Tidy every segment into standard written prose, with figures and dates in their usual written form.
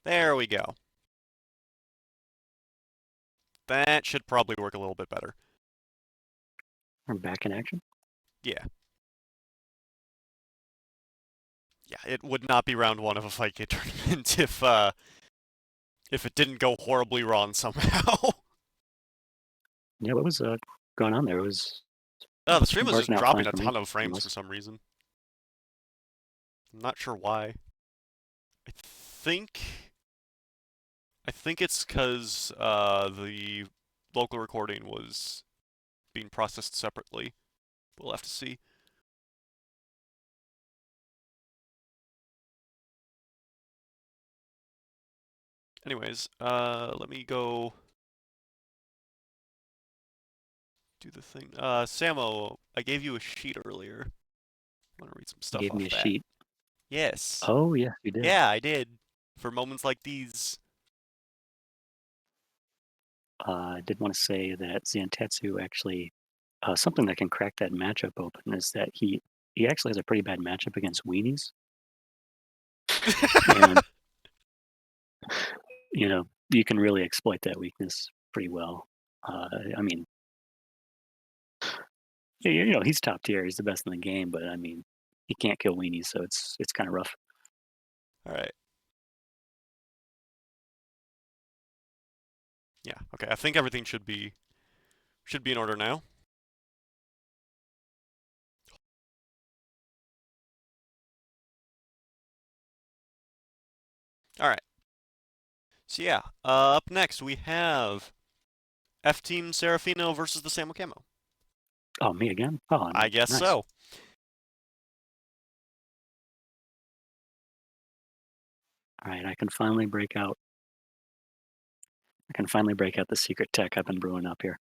There we go. That should probably work a little bit better. We're back in action? Yeah. Yeah, it would not be round one of a Fight Kit tournament if it didn't go horribly wrong somehow. Yeah, what was going on there? It was The stream was just working out dropping fine a for me. ton of frames for some reason. I'm not sure why. I think I think it's because the local recording was being processed separately. We'll have to see. Anyways, let me go do the thing. Samo, I gave you a sheet earlier. I want to read some You stuff gave me off a that. sheet. Yes. Oh, yeah, you did. Yeah, I did. For moments like these. I did want to say that Zantetsu actually, something that can crack that matchup open is that he actually has a pretty bad matchup against weenies. And, you know, you can really exploit that weakness pretty well. I mean, he's top tier. He's the best in the game, but I mean, he can't kill weenies, so it's kind of rough. All right. Yeah. Okay. I think everything should be in order now. All right. So yeah, up next we have F Team Serafino versus the Samo Camo. Oh, me again? Oh, I guess nice. so. All right, I can finally break out. The secret tech I've been brewing up here.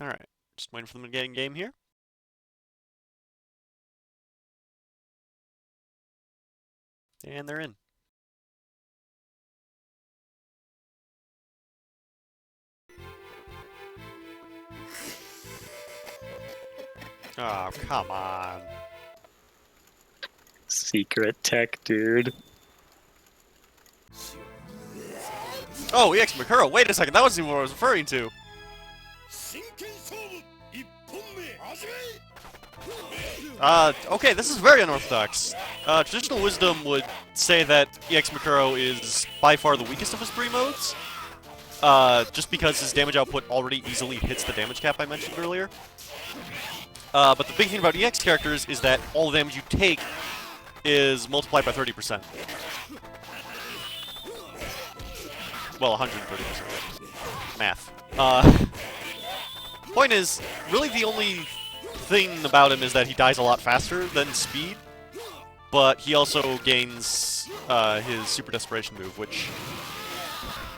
All right. Just waiting for them to get in game here. And they're in. Oh, come on. Secret tech, dude. Oh, EX Makuro. Wait a second. That wasn't even what I was referring to. Okay, this is very unorthodox. Traditional wisdom would say that EX Makuro is by far the weakest of his three modes. Just because his damage output already easily hits the damage cap I mentioned earlier. But the big thing about EX characters is that all the damage you take is multiplied by 30%. Well, 130%. Math. Point is, really the only thing about him is that he dies a lot faster than speed, but he also gains his Super Desperation move, which,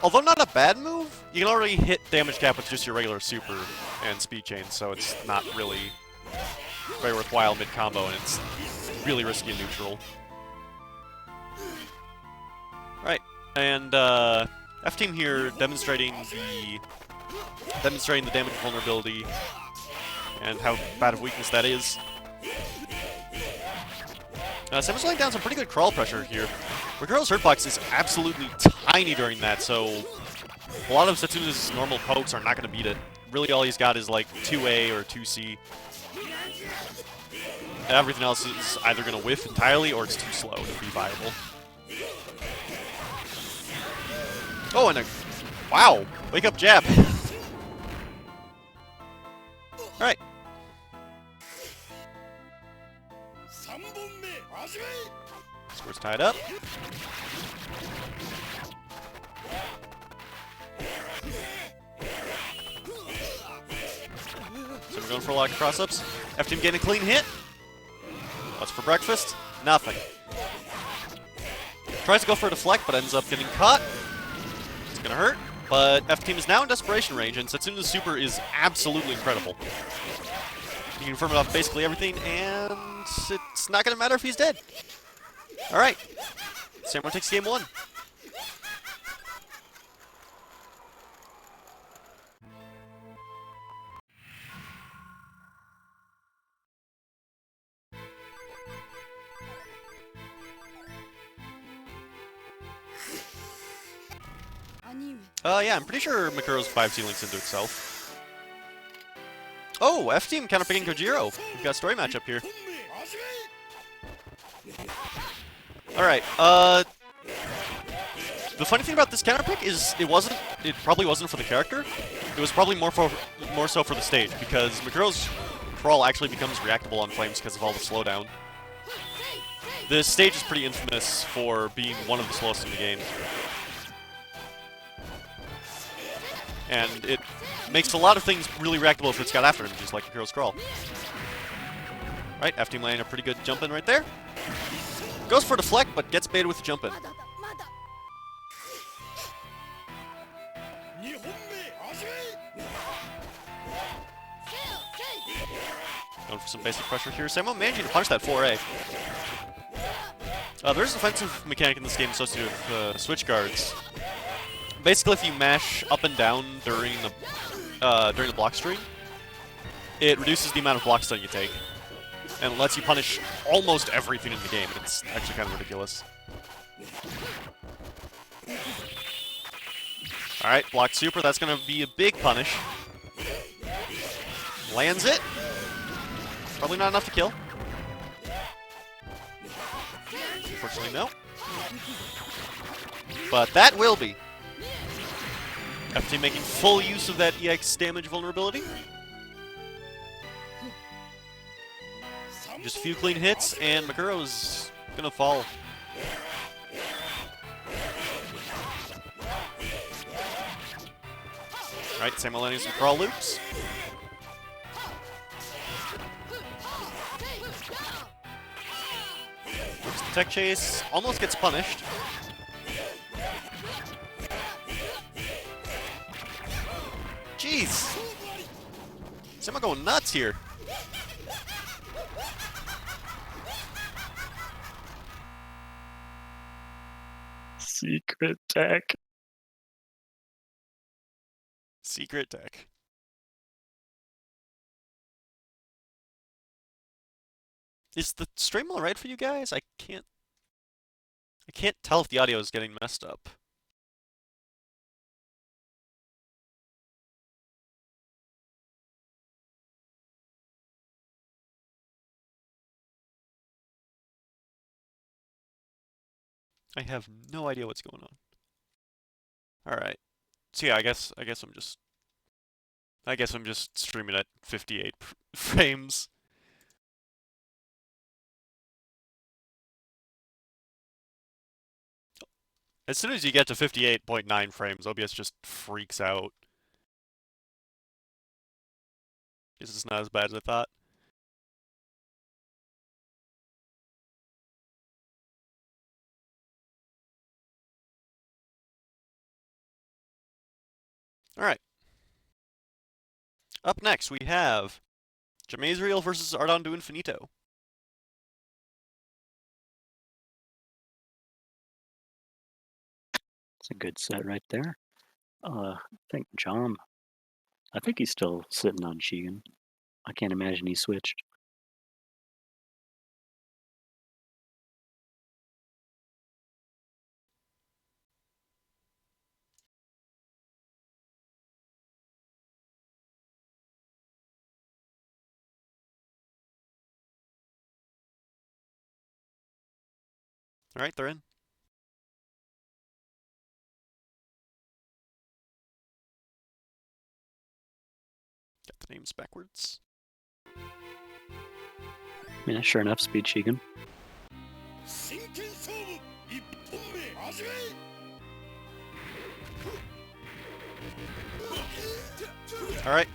although not a bad move, you can already hit damage cap with just your regular Super and Speed Chain, so it's not really very worthwhile mid-combo, and it's really risky in neutral. Right, and F-Team here demonstrating the damage vulnerability and how bad of weakness that is. Samus laying down some pretty good crawl pressure here. Makuro's hurt box is absolutely tiny during that, so a lot of Setsuna's normal pokes are not going to beat it. Really all he's got is like 2A or 2C. Everything else is either going to whiff entirely or it's too slow to be viable. Oh, and a... Wow! Wake up jab! Alright. Score's tied up. So we're going for a lot of cross-ups. F-Team getting a clean hit. What's for breakfast? Nothing. Tries to go for a deflect, but ends up getting caught. It's gonna hurt, but F-Team is now in desperation range, and Setsuna's super is absolutely incredible. You can firm it off basically everything, and it's not gonna matter if he's dead. Alright. Samurai takes game one. Yeah, I'm pretty sure Makuro's 5C links into itself. Oh, F-Team counterpicking Kojiro. We've got a story matchup here. Alright, the funny thing about this counterpick is it probably wasn't for the character. It was probably more so for the stage, because Makuro's crawl actually becomes reactable on flames because of all the slowdown. This stage is pretty infamous for being one of the slowest in the game. And it makes a lot of things really reactable if it's got after him, just like Makuro's crawl. Right, F-Team laying a pretty good jump in right there. Goes for deflect, but gets baited with the jump in. Going for some basic pressure here. Samo managing to punch that 4A. There's an offensive mechanic in this game associated with switch guards. Basically, if you mash up and down during the block string, it reduces the amount of block stun you take, and lets you punish almost everything in the game. It's actually kind of ridiculous. Alright, blocked super. That's going to be a big punish. Lands it. Probably not enough to kill. Unfortunately, no. But that will be. F-Team making full use of that EX damage vulnerability. Just a few clean hits, and Makuro's gonna fall. Alright, Samuel landing some crawl loops. Looks the tech chase, almost gets punished. Jeez! Samuel going nuts here. Secret tech. Secret tech. Is the stream alright for you guys? I can't tell if the audio is getting messed up. I have no idea what's going on. Alright. So yeah, I guess I'm just streaming at 58 frames. As soon as you get to 58.9 frames, OBS just freaks out. Guess it's not as bad as I thought. Alright. Up next, we have Jamazriel versus Ardon du Infinito. It's a good set right there. I think I think he's still sitting on Shigen. I can't imagine he switched. Alright, they're in. Got the names backwards. Yeah, sure enough, speed Shigen. Alright.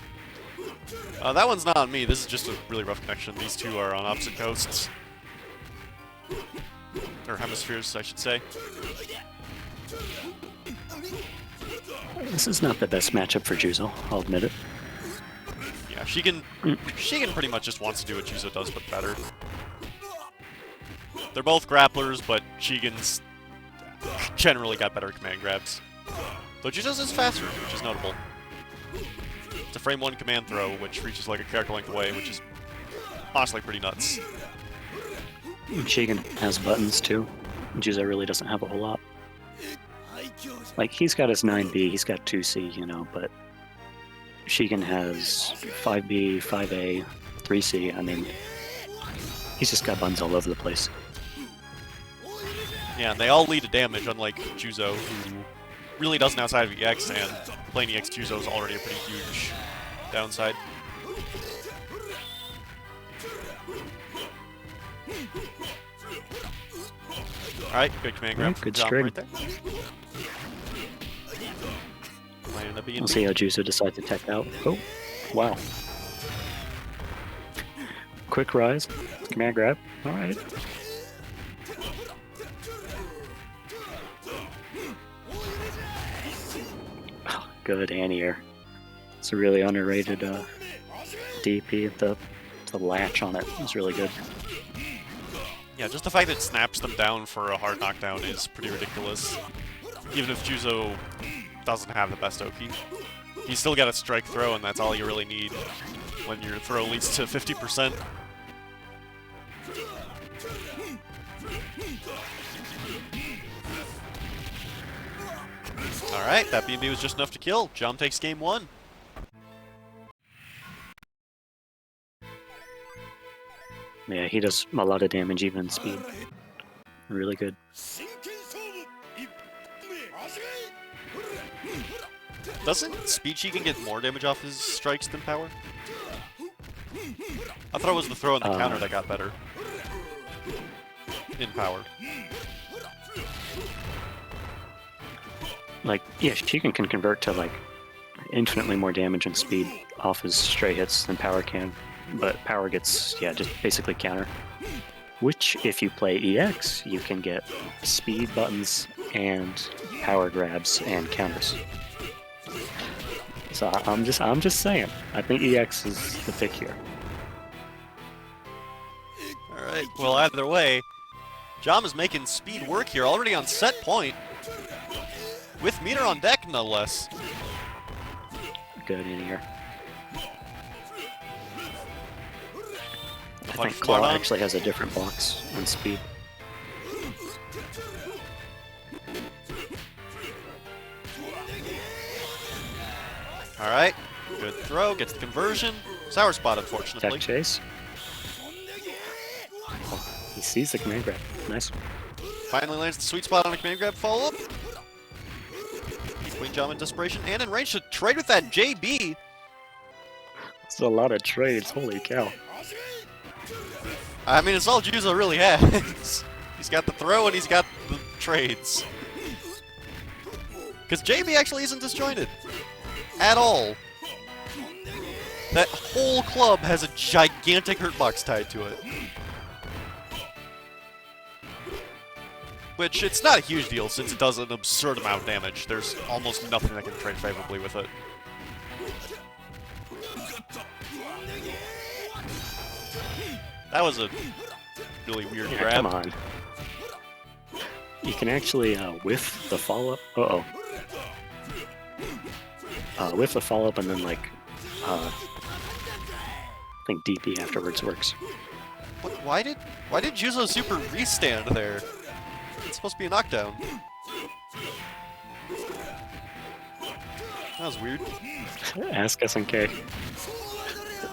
That one's not on me. This is just a really rough connection. These two are on opposite coasts. Or hemispheres, I should say. This is not the best matchup for Juzo, I'll admit it. Yeah, Shigen pretty much just wants to do what Juzo does, but better. They're both grapplers, but Shigen's generally got better command grabs. Though Juzo's is faster, which is notable. It's a frame 1 command throw, which reaches like a character length away, which is honestly pretty nuts. Shigen has buttons too. Juzo really doesn't have a whole lot. Like, he's got his 9B, he's got 2C, you know, but Shigen has 5B, 5A, 3C. I mean, he's just got buttons all over the place. Yeah, and they all lead to damage, unlike Juzo, who really doesn't outside of EX, and playing EX Juzo is already a pretty huge downside. Alright, good command grab from Good Jom string. right there. Might end up being We'll see how Juzo decides to tech out. Oh, wow. Quick rise, command grab. All right. Oh, good anti-air. It's a really underrated DP. The latch on it is really good. Yeah, just the fact that it snaps them down for a hard knockdown is pretty ridiculous. Even if Juzo doesn't have the best OP. You still got a strike throw, and that's all you really need when your throw leads to 50%. Alright, that B&B was just enough to kill. Jom takes game 1. Yeah, he does a lot of damage, even speed. Really good. Doesn't Speed Chicken get more damage off his strikes than power? I thought it was the throw and the counter that got better. In power. Like, yeah, Chicken can convert to, like, infinitely more damage and speed off his stray hits than power can. But power gets, yeah, just basically counter. Which, if you play EX, you can get speed buttons and power grabs and counters. So I'm just saying. I think EX is the pick here. Alright, well either way, Jom is making speed work here, already on set point. With meter on deck, no less. Good in here. I Punch think Claw Claw actually has a different box on speed. Alright, good throw, gets the conversion. Sour spot, unfortunately. Tech chase. Oh, he sees the command grab. Nice. Finally lands the sweet spot on a command grab follow-up. Queen Jom in desperation, and in range to trade with that JB. It's a lot of trades, holy cow. I mean, it's all Juzo really has. He's got the throw and he's got the trades. Because JB actually isn't disjointed. At all. That whole club has a gigantic hurt box tied to it. Which, it's not a huge deal since it does an absurd amount of damage. There's almost nothing that can trade favorably with it. That was a really weird grab. Come on. You can actually whiff the follow-up. Uh-oh. Whiff the follow-up and then, like, I think DP afterwards works. What, why did Juzo super restand there? It's supposed to be a knockdown. That was weird. Ask SNK.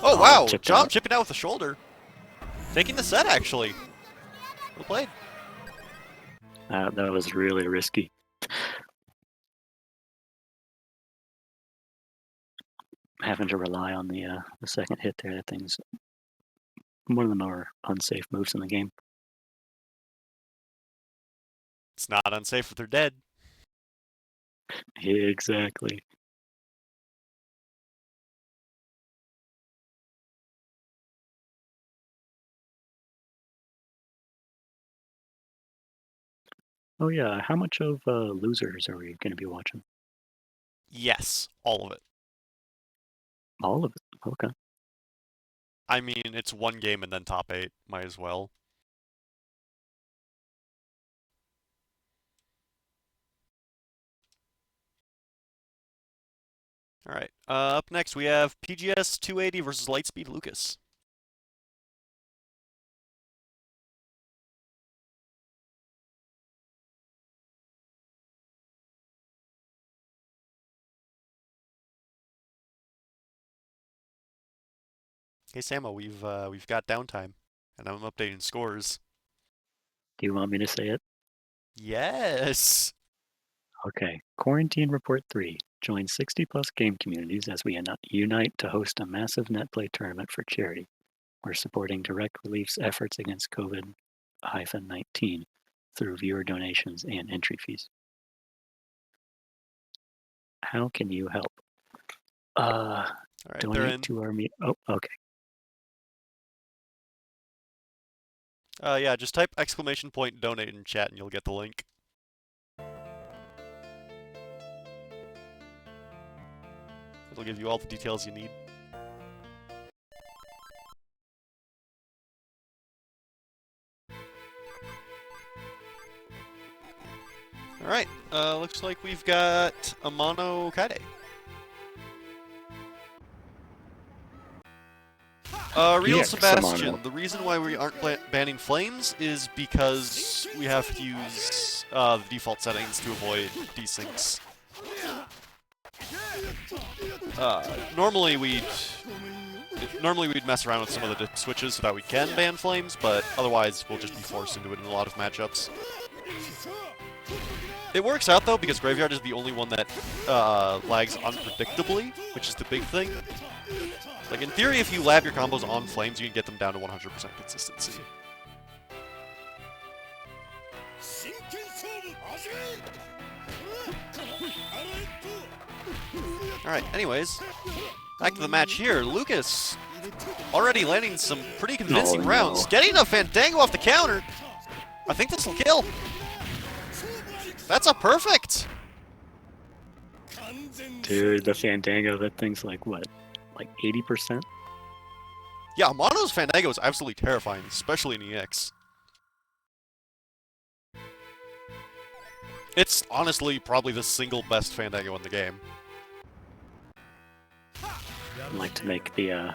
Oh wow! Chipped Jom out. chipping out with the shoulder. Taking the set, actually. Well played. That was really risky. Having to rely on the second hit there, that thing's one of the more unsafe moves in the game. It's not unsafe if they're dead. Exactly. Oh yeah, how much of Losers are we going to be watching? Yes, all of it. All of it. Okay. I mean, it's one game and then top 8. Might as well. Alright, up next we have PGS 280 versus Lightspeed Lucas. Hey Samo, we've got downtime, and I'm updating scores. Do you want me to say it? Yes. Okay. Quarantine Report 3. Join 60 plus game communities as we unite to host a massive netplay tournament for charity. We're supporting Direct Relief's efforts against COVID-19 through viewer donations and entry fees. How can you help? All right, they're Donate in. to our meet. Oh, okay. Yeah, just type !donate in chat and you'll get the link. It'll give you all the details you need. Alright, looks like we've got Amano Kaide. Real EX Sebastian, Amano. the reason why we aren't banning flames is because we have to use the default settings to avoid desyncs. Normally we'd mess around with some of the dip switches so that we can ban flames, but otherwise we'll just be forced into it in a lot of matchups. It works out though because Graveyard is the only one that lags unpredictably, which is the big thing. Like in theory, if you lab your combos on flames, you can get them down to 100% consistency. Alright, anyways, back to the match here. Lucas already landing some pretty convincing rounds. No. Getting a Fandango off the counter. I think this will kill. That's a perfect. Dude, the Fandango, that thing's like what? Like 80%? Yeah, Amano's Fandango is absolutely terrifying, especially in EX. It's honestly probably the single best Fandango in the game. I'd like to make the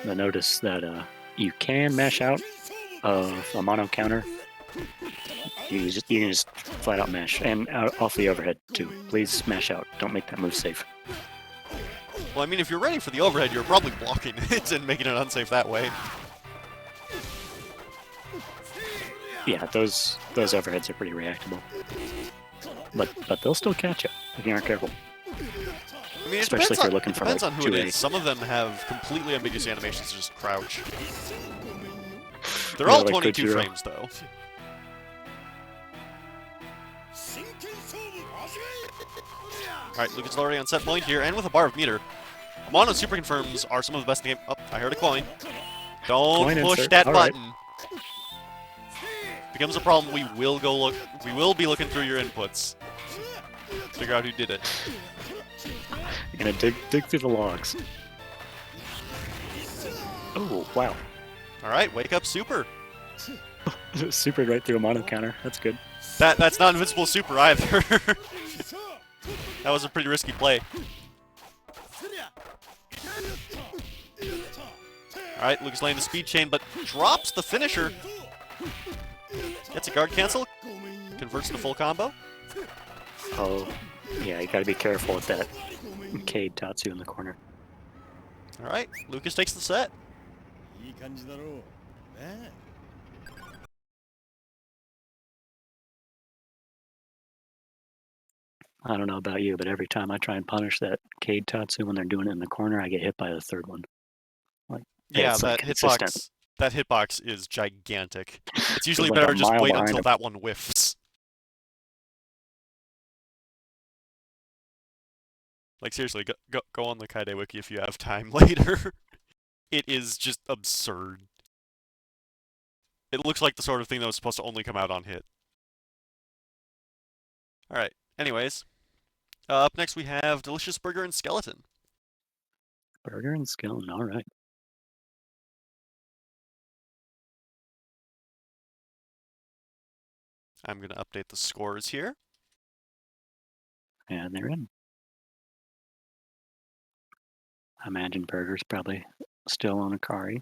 notice that you can mash out of a mono counter. You can just flat out mash, and off the overhead too. Please mash out. Don't make that move safe. Well, I mean, if you're ready for the overhead, you're probably blocking it and making it unsafe that way. Yeah, those overheads are pretty reactable, but they'll still catch you if you aren't careful. I mean, Especially if you're looking for depends like on who it 2A. is. Some of them have completely ambiguous animations to just crouch. They're all like 22 Gojira. frames, though. Alright, Lucas is already on set point here, and with a bar of meter. Amano Super Confirms are some of the best in the game. Oh, I heard a coin. Don't Coin push insert. that All right. button. Becomes a problem, we will go look. We will be looking through your inputs. Figure out who did it. You're gonna dig through the logs. Oh wow! Alright, wake up Super. Super right through a mono counter. That's good. That's not invincible Super either. That was a pretty risky play. Alright, Lucas laying the speed chain, but drops the finisher. Gets a guard cancel. Converts to full combo. Oh, yeah, you gotta be careful with that Cade Tatsu in the corner. Alright, Lucas takes the set. I don't know about you, but every time I try and punish that Cade Tatsu when they're doing it in the corner, I get hit by the third one. Like, Yeah, it's, that like, consistent. hitbox is gigantic. It's usually like, better a just mile wait behind until him. that one whiffs. Like seriously, go on the Kaide wiki if you have time later. It is just absurd. It looks like the sort of thing that was supposed to only come out on hit. Alright, anyways. Up next we have Delicious Burger and Skeleton. Burger and Skeleton, alright. I'm going to update the scores here. And they're in. I imagine Burger's probably still on Akari.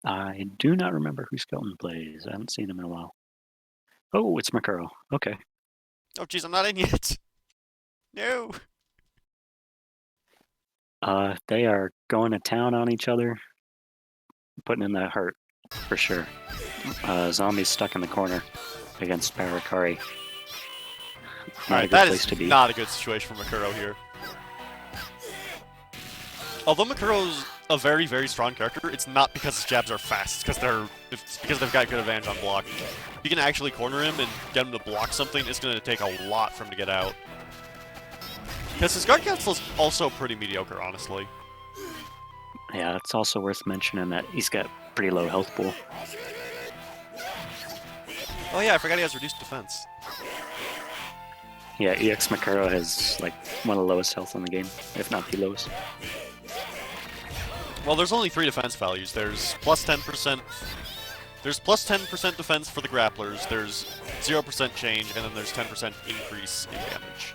I do not remember who Skeleton plays. I haven't seen him in a while. Oh, it's Makuro. Okay. Oh jeez, I'm not in yet. No. They are going to town on each other, putting in that hurt for sure. Zombies stuck in the corner against Parakari. Not a Alright, good that place is to be. not a good situation for Makuro here. Although Makuro's a very, very strong character, it's not because his jabs are fast. It's because they've got good advantage on block. If you can actually corner him and get him to block something, it's going to take a lot for him to get out. Because his guard cancel is also pretty mediocre, honestly. Yeah, it's also worth mentioning that he's got pretty low health pool. Oh yeah, I forgot he has reduced defense. Yeah, EX Makuro has like one of the lowest health in the game, if not the lowest. Well, there's only 3 defense values. There's plus 10%. There's plus 10% defense for the grapplers. There's 0% change, and then there's 10% increase in damage.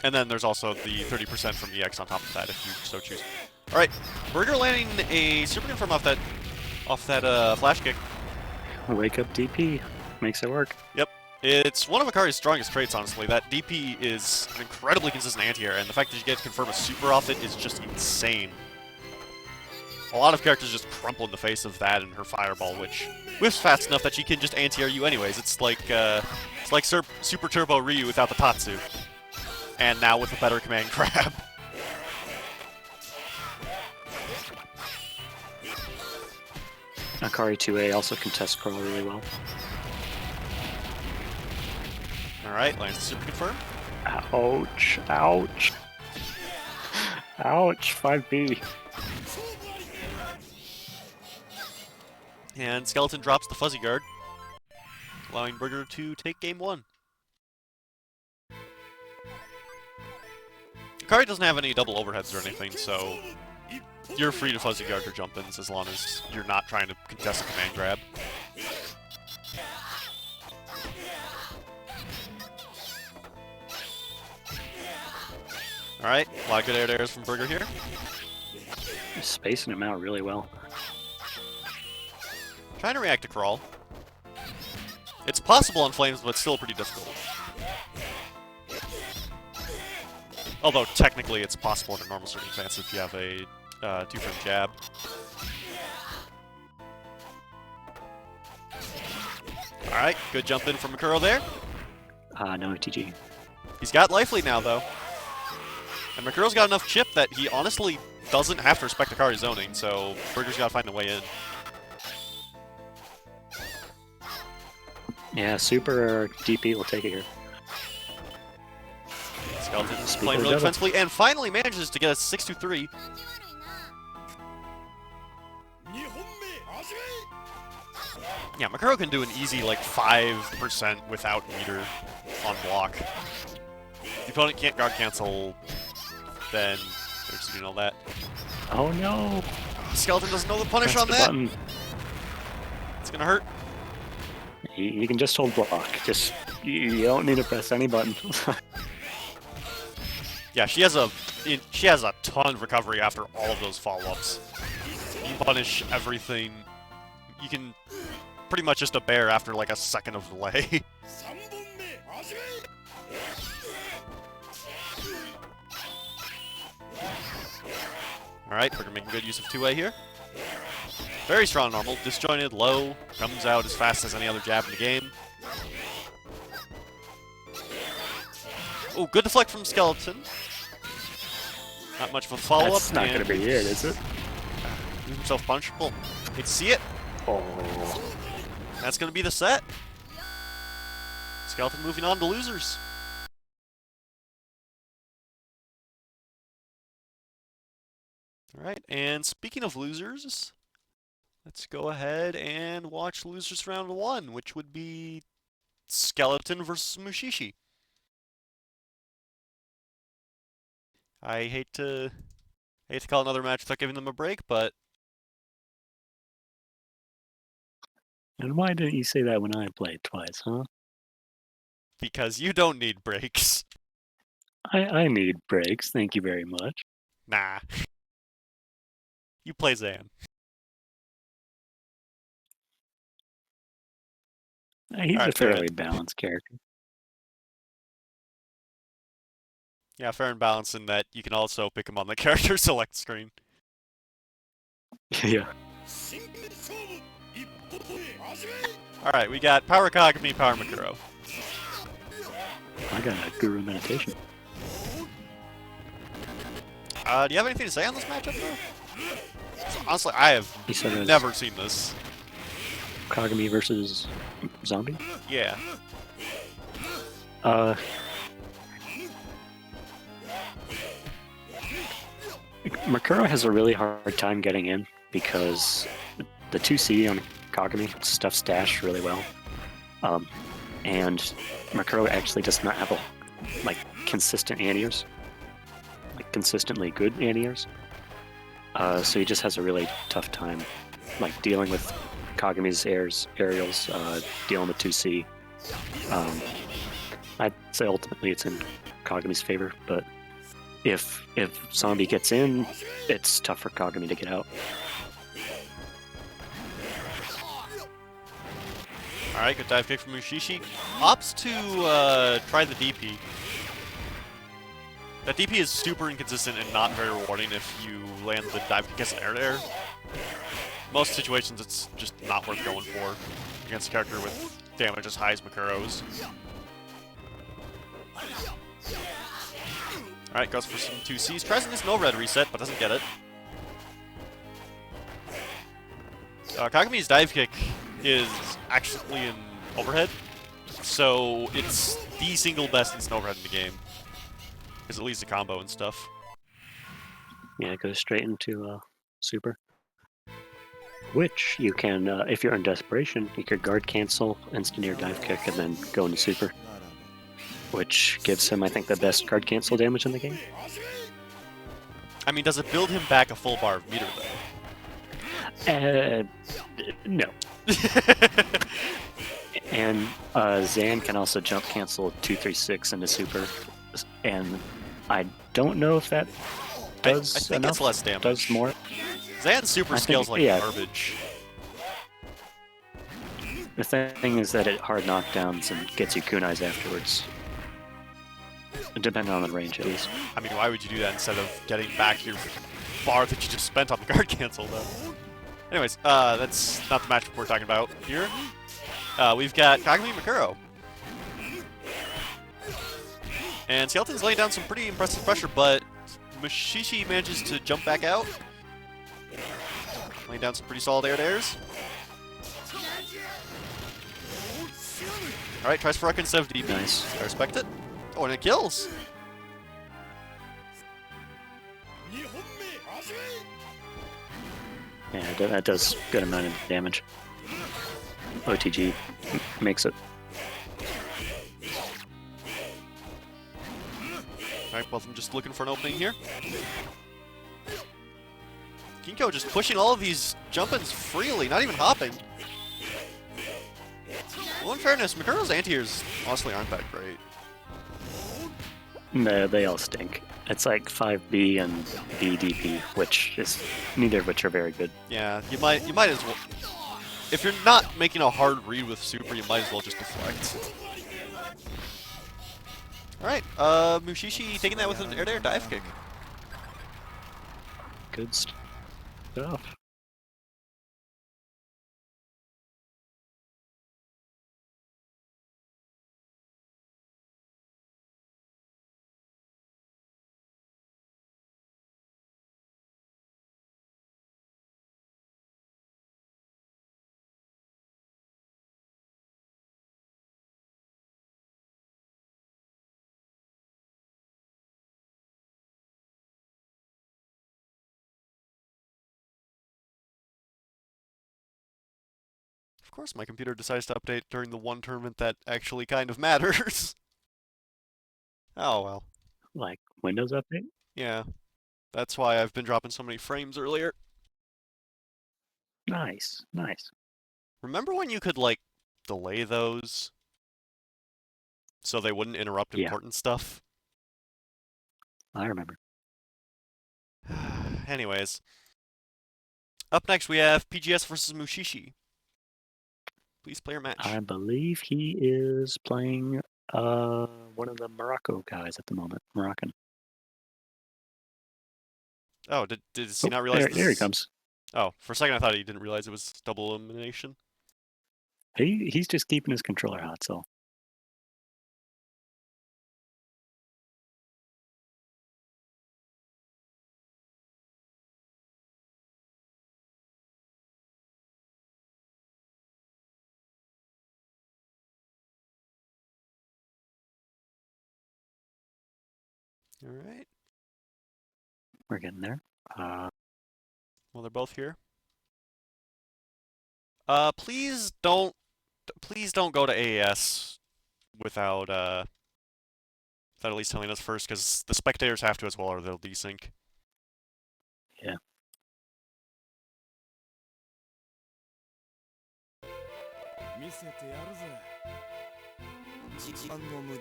And then there's also the 30% from EX on top of that, if you so choose. All right, Burger landing a super confirm off that flash kick. Wake up DP makes it work. Yep. It's one of Akari's strongest traits, honestly. That DP is an incredibly consistent anti-air, and the fact that you get to confirm a super off it is just insane. A lot of characters just crumple in the face of that and her fireball, which whiffs fast enough that she can just anti-air you anyways. It's like Super Turbo Ryu without the Tatsu. And now with a better command grab. Akari 2A also contests Pearl really well. Alright, lands the super confirm. Ouch, ouch. Ouch, 5B. And Skeleton drops the fuzzy guard, allowing Burger to take game 1. Akari doesn't have any double overheads or anything, so you're free to fuzzy guard or jump ins as long as you're not trying to contest a command grab. Alright, a lot of good air dares from Burger here. Spacing him out really well. Trying to react to Crawl. It's possible on Flames, but still pretty difficult. Although, technically, it's possible under normal circumstances if you have a 2-frame jab. Alright, good jump in from Makuro there. No TG. He's got life lead now, though. And Makuro's got enough chip that he honestly doesn't have to respect Akari's zoning, so Burger's got to find a way in. Yeah, super or DP will take it here. Skeleton's playing really defensively and finally manages to get a 6-2-3. Yeah, Makuro can do an easy like 5% without meter on block. If the opponent can't guard cancel, then they're just doing all that. Oh no! Skeleton doesn't know the punish Press on the that. Button. It's gonna hurt. You can just hold block. Just you don't need to press any button. Yeah, she has a ton of recovery after all of those follow-ups. You punish everything. You can pretty much just a bear after like a second of delay. Alright, Burger making good use of 2A here. Very strong normal, disjointed, low, comes out as fast as any other jab in the game. Oh, good deflect from Skeleton. Not much of a follow-up. That's not going to be it, is it? Move himself punishable. Hate to see it. Oh. That's going to be the set. Skeleton moving on to losers. Alright, and speaking of losers, let's go ahead and watch losers round 1, which would be Skeleton versus Mushishi. I hate to call another match without giving them a break, but And why didn't you say that when I played twice, huh? because you don't need breaks. I need breaks, thank you very much. Nah. You play Zan. He's Alright, a fairly fair. balanced character. Yeah, fair and balanced in that you can also pick him on the character select screen. Yeah. Alright, we got Power Kagami, Power Makuro. I got a Guru Meditation. Do you have anything to say on this matchup, though? Honestly, I have He said it was never seen this. Kagami versus Zombie. Yeah. Makuro has a really hard time getting in because the 2C on Kagami stuffs dash really well. And Makuro actually does not have consistent anti-airs. Like consistently good anti-airs. So he just has a really tough time dealing with Kagami's aerials, dealing with 2C. I'd say ultimately it's in Kagami's favor, but if Zombie gets in, it's tough for Kagami to get out. Alright, good dive kick from Mushishi. Opts to try the DP. That DP is super inconsistent and not very rewarding if you land the dive kick as an air-to-air. Most situations it's just not worth going for against a character with damage as high as Makuro's. Alright, goes for some 2Cs. Tries this no red reset, but doesn't get it. Kagami's dive kick is actually an overhead, so it's the single best in overhead in the game. Because it leads to combo and stuff. Yeah, it goes straight into super. Which you can, if you're in desperation, you could guard cancel, instant air dive kick, and then go into super. Which gives him, I think, the best guard cancel damage in the game. I mean, does it build him back a full bar of meter, though? No. And Zan can also jump cancel 2-3-6 into super. And I don't know if that does I think enough. it's less damage. Does more. Zan's super scales like garbage. The thing is that it hard knockdowns and gets you kunais afterwards. Depending on the range, at least. I mean, why would you do that instead of getting back your bar that you just spent on the guard cancel, though? Anyways, that's not the matchup we're talking about here. We've got Kagami Makuro. And Skeleton's laying down some pretty impressive pressure, but Mushishi manages to jump back out. Laying down some pretty solid air-to-airs. Alright, tries for Ruck instead of DP. Nice. I respect it. Oh, and it kills! Yeah, that does good amount of damage. OTG makes it. Alright, both of them just looking for an opening here. Kinko just pushing all of these jump-ins freely, not even hopping. Well, in fairness, Makuro's anti-airs honestly aren't that great. No, they all stink. It's like 5B and BDP, which is neither of which are very good. Yeah, you might as well. If you're not making a hard read with super, you might as well just deflect. Alright, Mushishi taking that with an air-to-air dive kick. Good stuff. Of course, my computer decides to update during the one tournament that actually kind of matters. Oh well. Like Windows update? Yeah. That's why I've been dropping so many frames earlier. Nice, nice. Remember when you could, delay those so they wouldn't interrupt important stuff? I remember. Anyways. Up next we have PGS versus Mushishi. Please play your match. I believe he is playing one of the Morocco guys at the moment. Moroccan. Oh, did he Oh, not realize this there he is... comes. Oh, for a second I thought he didn't realize it was double elimination. He's just keeping his controller hot, so. Alright. We're getting there. Well, they're both here. Please don't go to AES without at least telling us first, because the spectators have to as well, or they'll desync. Yeah.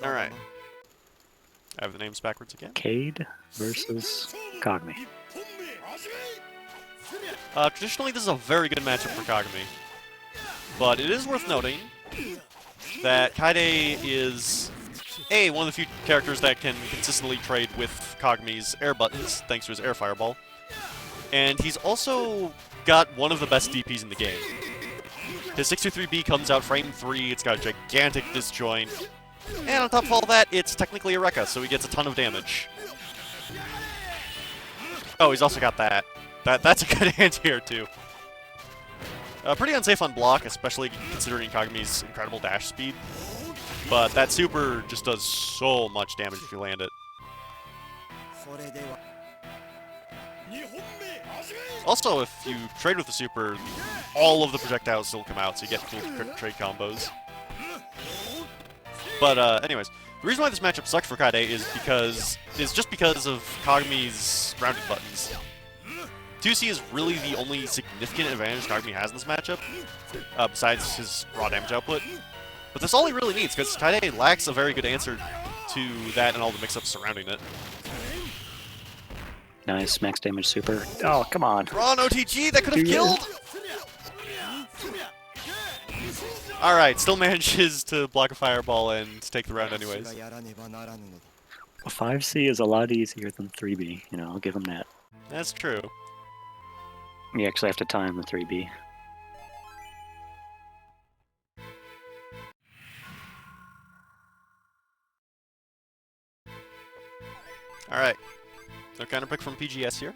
Alright. I have the names backwards again. Cade versus Kagami. Traditionally, this is a very good matchup for Kagami. But it is worth noting that Kaide is, one of the few characters that can consistently trade with Kagami's air buttons, thanks to his air fireball. And he's also got one of the best DPs in the game. His 623B comes out frame 3, it's got a gigantic disjoint, and on top of all that, it's technically a Rekka, so he gets a ton of damage. Oh, he's also got that. That's a good anti-air too. Pretty unsafe on block, especially considering Kagami's incredible dash speed. But that super just does so much damage if you land it. Also, if you trade with the super, all of the projectiles still come out, so you get cool trade combos. But anyways, the reason why this matchup sucks for Kaide is just because of Kagami's rounded buttons. 2C is really the only significant advantage Kagami has in this matchup, besides his raw damage output. But that's all he really needs, because Kaide lacks a very good answer to that and all the mix-ups surrounding it. Nice, max damage super. Oh, come on. Raw OTG, that could have killed! Alright, still manages to block a fireball and take the round anyways. A 5C is a lot easier than 3B, you know, I'll give him that. That's true. You actually have to time the 3B. Alright. So counter pick from PGS here.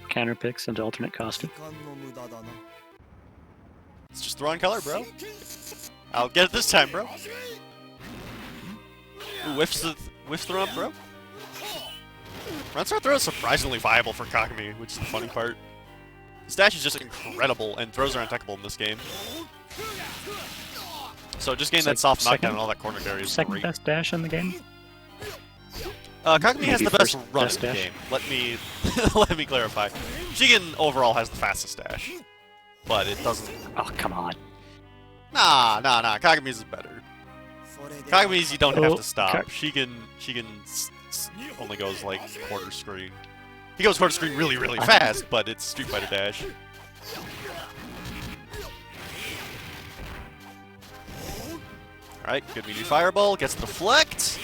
Counter picks into alternate costume. It's just the wrong color, bro. I'll get it this time, bro. Ooh, whiffs the run up, bro. Run start throw is surprisingly viable for Kagami, which is the funny part. His dash is just incredible, and throws are untechable in this game. So just getting that soft knockdown and all that corner carry is Second great. best dash in the game? Kagami has Maybe the best first run best in the dash? game. Let me let me clarify. Jigen overall has the fastest dash, but it doesn't. Oh, come on. Nah. Kagami's is better. Kagami's you don't have to stop. Ka- Shigen only goes like quarter screen. He goes quarter screen really fast, but it's Street Fighter dash. Alright, good meaty fireball, gets the deflect.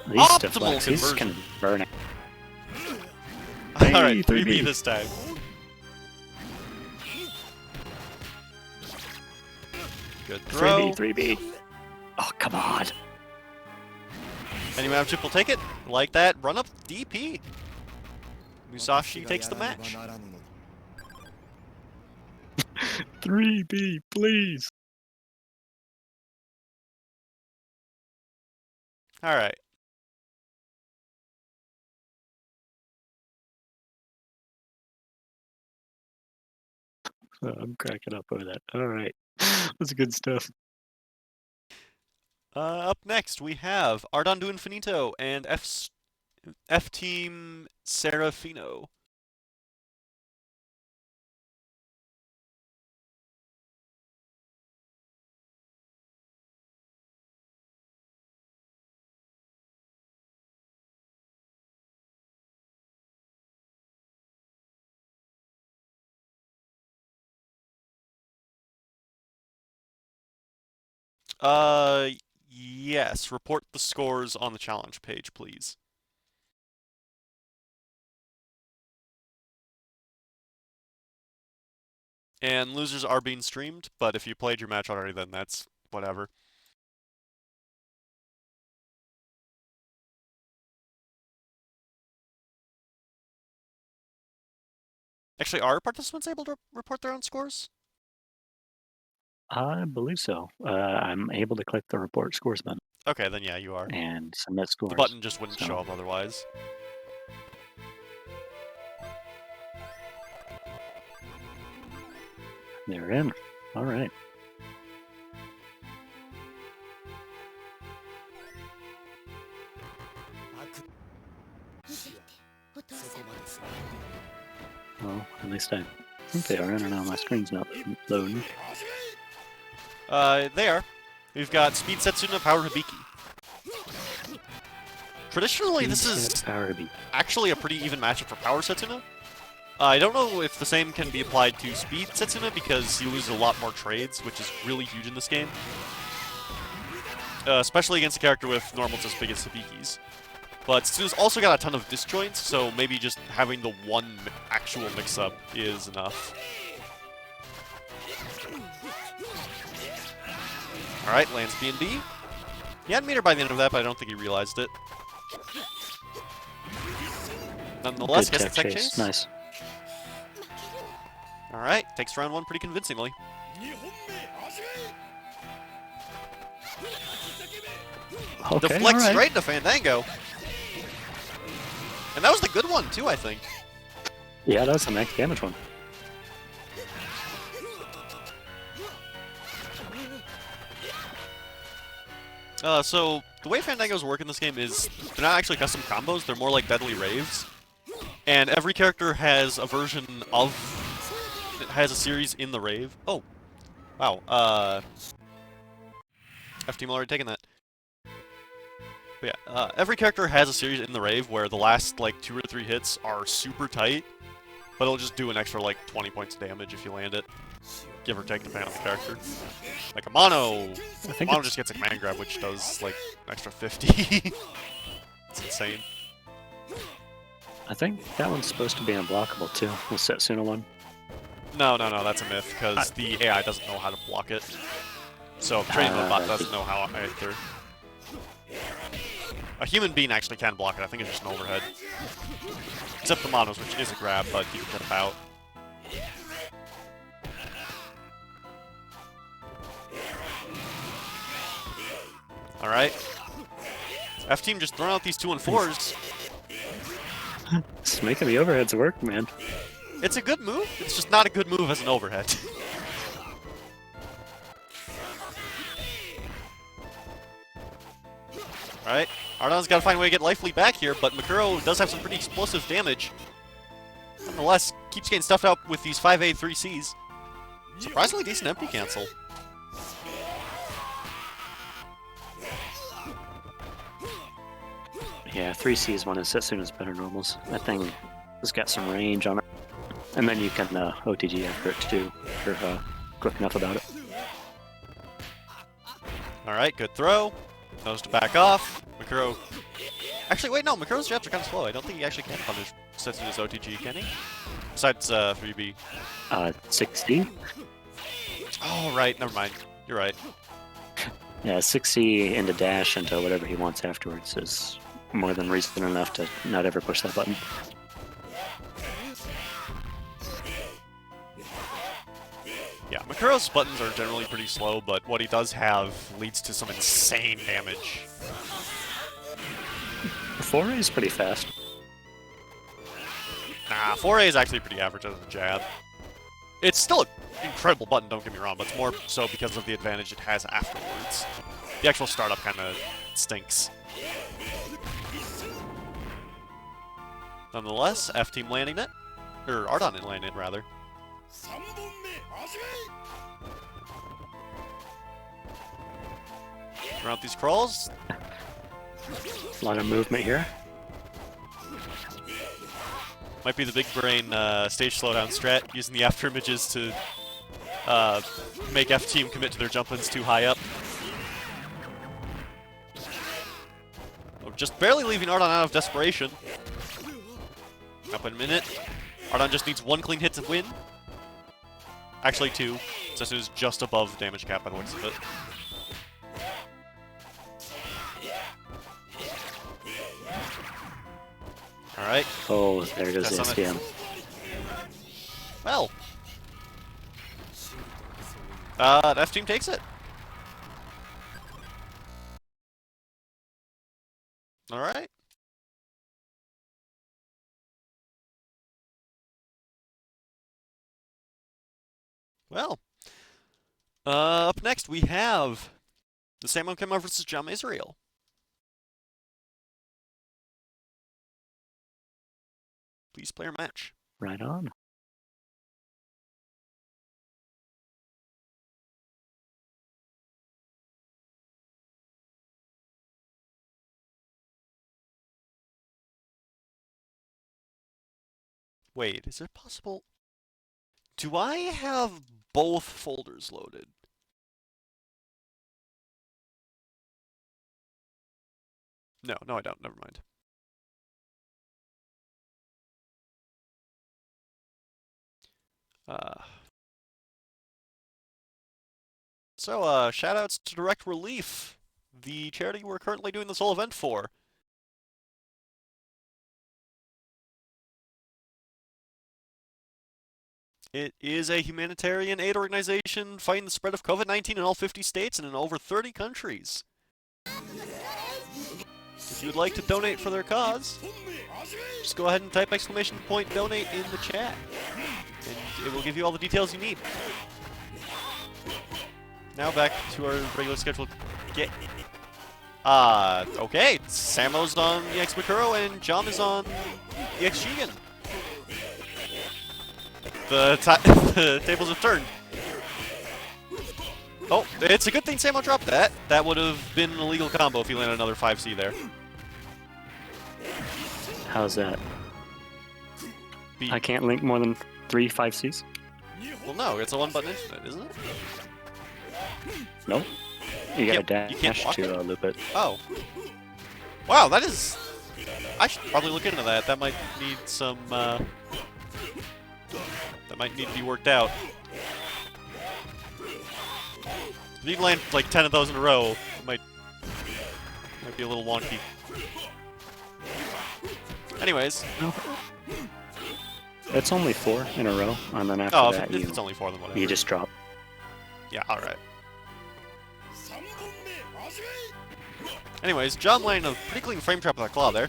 These Optimal deflects, he's conversion. converting. Alright, 3B 3B. this time. Good throw. 3B. Oh, come on. Any map chip will take it. Like that. Run up DP. Mushishi takes the match. 3B, please. Alright. Oh, I'm cracking up over that. Alright. That's good stuff. Up next, we have Ardando Infinito and F-Team Serafino. Yes. Report the scores on the challenge page, please. And losers are being streamed, but if you played your match already, then that's whatever. Actually, are participants able to report their own scores? I believe so. I'm able to click the report scores button Okay, then yeah, you are. and submit scores. The button just wouldn't So- show up otherwise. They're in. All right. Well, at least I think they are in, or now my screen's not loading. They are. We've got Speed Setsuna, Power Hibiki. Traditionally, this is Power beat. actually a pretty even matchup for Power Setsuna. I don't know if the same can be applied to Speed Setsuna because he loses a lot more trades, which is really huge in this game. Especially against a character with normals as big as Hibiki's. But Setsuna's also got a ton of disjoints, so maybe just having the one actual mix-up is enough. Alright, lands B&B. He had meter by the end of that, but I don't think he realized it. Nonetheless, Good gets the tech chase. Nice. Alright, takes round one pretty convincingly. Okay, Deflects all right. straight into Fandango. And that was the good one, too, I think. Yeah, that was a max damage one. So, the way Fandangos work in this game is they're not actually custom combos, they're more like Deadly Raves. And every character has a version of... It has a series in the Rave. Oh. Wow, F-Team already taken that. But yeah, every character has a series in the Rave where the last, like, 2 or 3 hits are super tight, but it'll just do an extra, like, 20 points of damage if you land it. Give or take, depending on the character. Like a Mono! Mono just gets a command grab, which does, like, an extra 50. It's insane. I think that one's supposed to be unblockable too. The Setsuna one. No, that's a myth, because the AI doesn't know how to block it. So, training mode bot doesn't know how either. A human being actually can block it, I think it's just an overhead. Except the Monos, which is a grab, but you can get out. Alright. F-Team just throwing out these 2 and 4s. It's making the overheads work, man. It's a good move, it's just not a good move as an overhead. Alright, Ardon's gotta find a way to get life lead back here, but Makuro does have some pretty explosive damage. Nonetheless, keeps getting stuffed out with these 5A 3Cs. Surprisingly decent empty cancel. Yeah, 3C is one of Setsuna's better normals. That thing has got some range on it. And then you can OTG after it too, if you're quick enough about it. Alright, good throw. Knows to back off. Makuro... Actually, wait, no, Makuro's jabs are kind of slow. I don't think he actually can punish Setsuna's OTG, can he? Besides 3B. 6C? Oh, right, never mind. You're right. Yeah, 6C into dash into whatever he wants afterwards is more than reason enough to not ever push that button. Yeah, Makuro's buttons are generally pretty slow, but what he does have leads to some insane damage. 4A is pretty fast. Nah, 4A is actually pretty average as a jab. It's still an incredible button, don't get me wrong, but it's more so because of the advantage it has afterwards. The actual startup kind of stinks. Nonetheless, F-Team landing it. Or Ardon landing it, rather. Throw out these crawls. A lot of movement here. Might be the big brain stage slowdown strat, using the after images to make F-Team commit to their jump-ins too high up. Oh, just barely leaving Ardon out of desperation. Up in a minute. Ardon just needs one clean hit to win. Actually, 2, since it was just above damage cap by the looks of it. Alright. Oh, there goes the That's on SDM. Well. F team takes it. Alright. Well. Up next we have the Samuel Kemmer versus Jam Israel. Please play your match. Right on. Wait, is it possible? Do I have both folders loaded? No, I don't. Never mind. So, shoutouts to Direct Relief, the charity we're currently doing this whole event for. It is a humanitarian aid organization fighting the spread of COVID-19 in all 50 states and in over 30 countries. If you'd like to donate for their cause, just go ahead and type !donate in the chat, and it will give you all the details you need. Now back to our regular scheduled get. Okay, Samo's on EX Makuro and Jom is on EX Shigen. The tables have turned. Oh, it's a good thing Samo dropped that. That would have been an illegal combo if he landed another 5C there. How's that? I can't link more than 3 5Cs? Well, no, it's a one-button infinite, isn't it? No. You gotta You can't dash to loop it. Oh. Wow, that is... I should probably look into that. That might need some, that might need to be worked out. If you can land like 10 of those in a row, it might be a little wonky. Anyways. It's only 4 in a row, and then after that if it's only 4, then whatever. you just drop. Yeah, alright. Anyways, John landing a pretty clean frame trap with that claw there.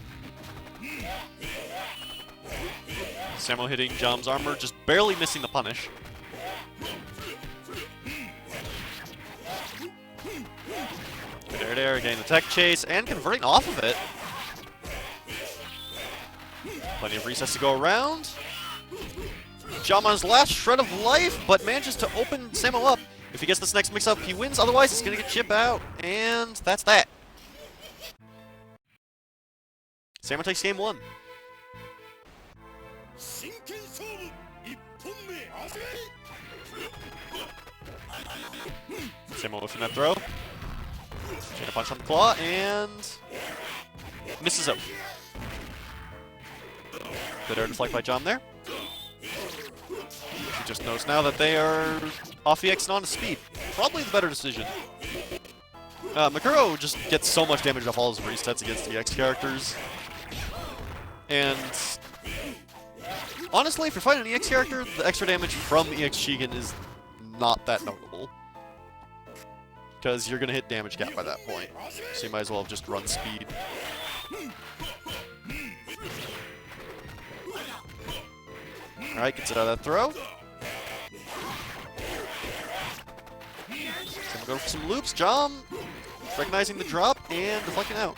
Samo hitting Jom's armor, just barely missing the punish. Good air, getting the tech chase, and converting off of it. Plenty of recess to go around. Jom on his last shred of life, but manages to open Samo up. If he gets this next mix-up, he wins. Otherwise, he's going to get chip out. And that's that. Samo takes game 1. Samo whiffing that throw. Chain a punch on the claw, and misses out. Good air deflect by Jom there. She just knows now that they are off EX and on to speed. Probably the better decision. Makuro just gets so much damage off all his resets against EX characters. And honestly, if you're fighting an EX character, the extra damage from EX Shigen is not that notable. Because you're going to hit damage cap by that point. So you might as well have just run speed. Alright, gets it out of that throw. So go for some loops. Jom recognizing the drop and deflecting out.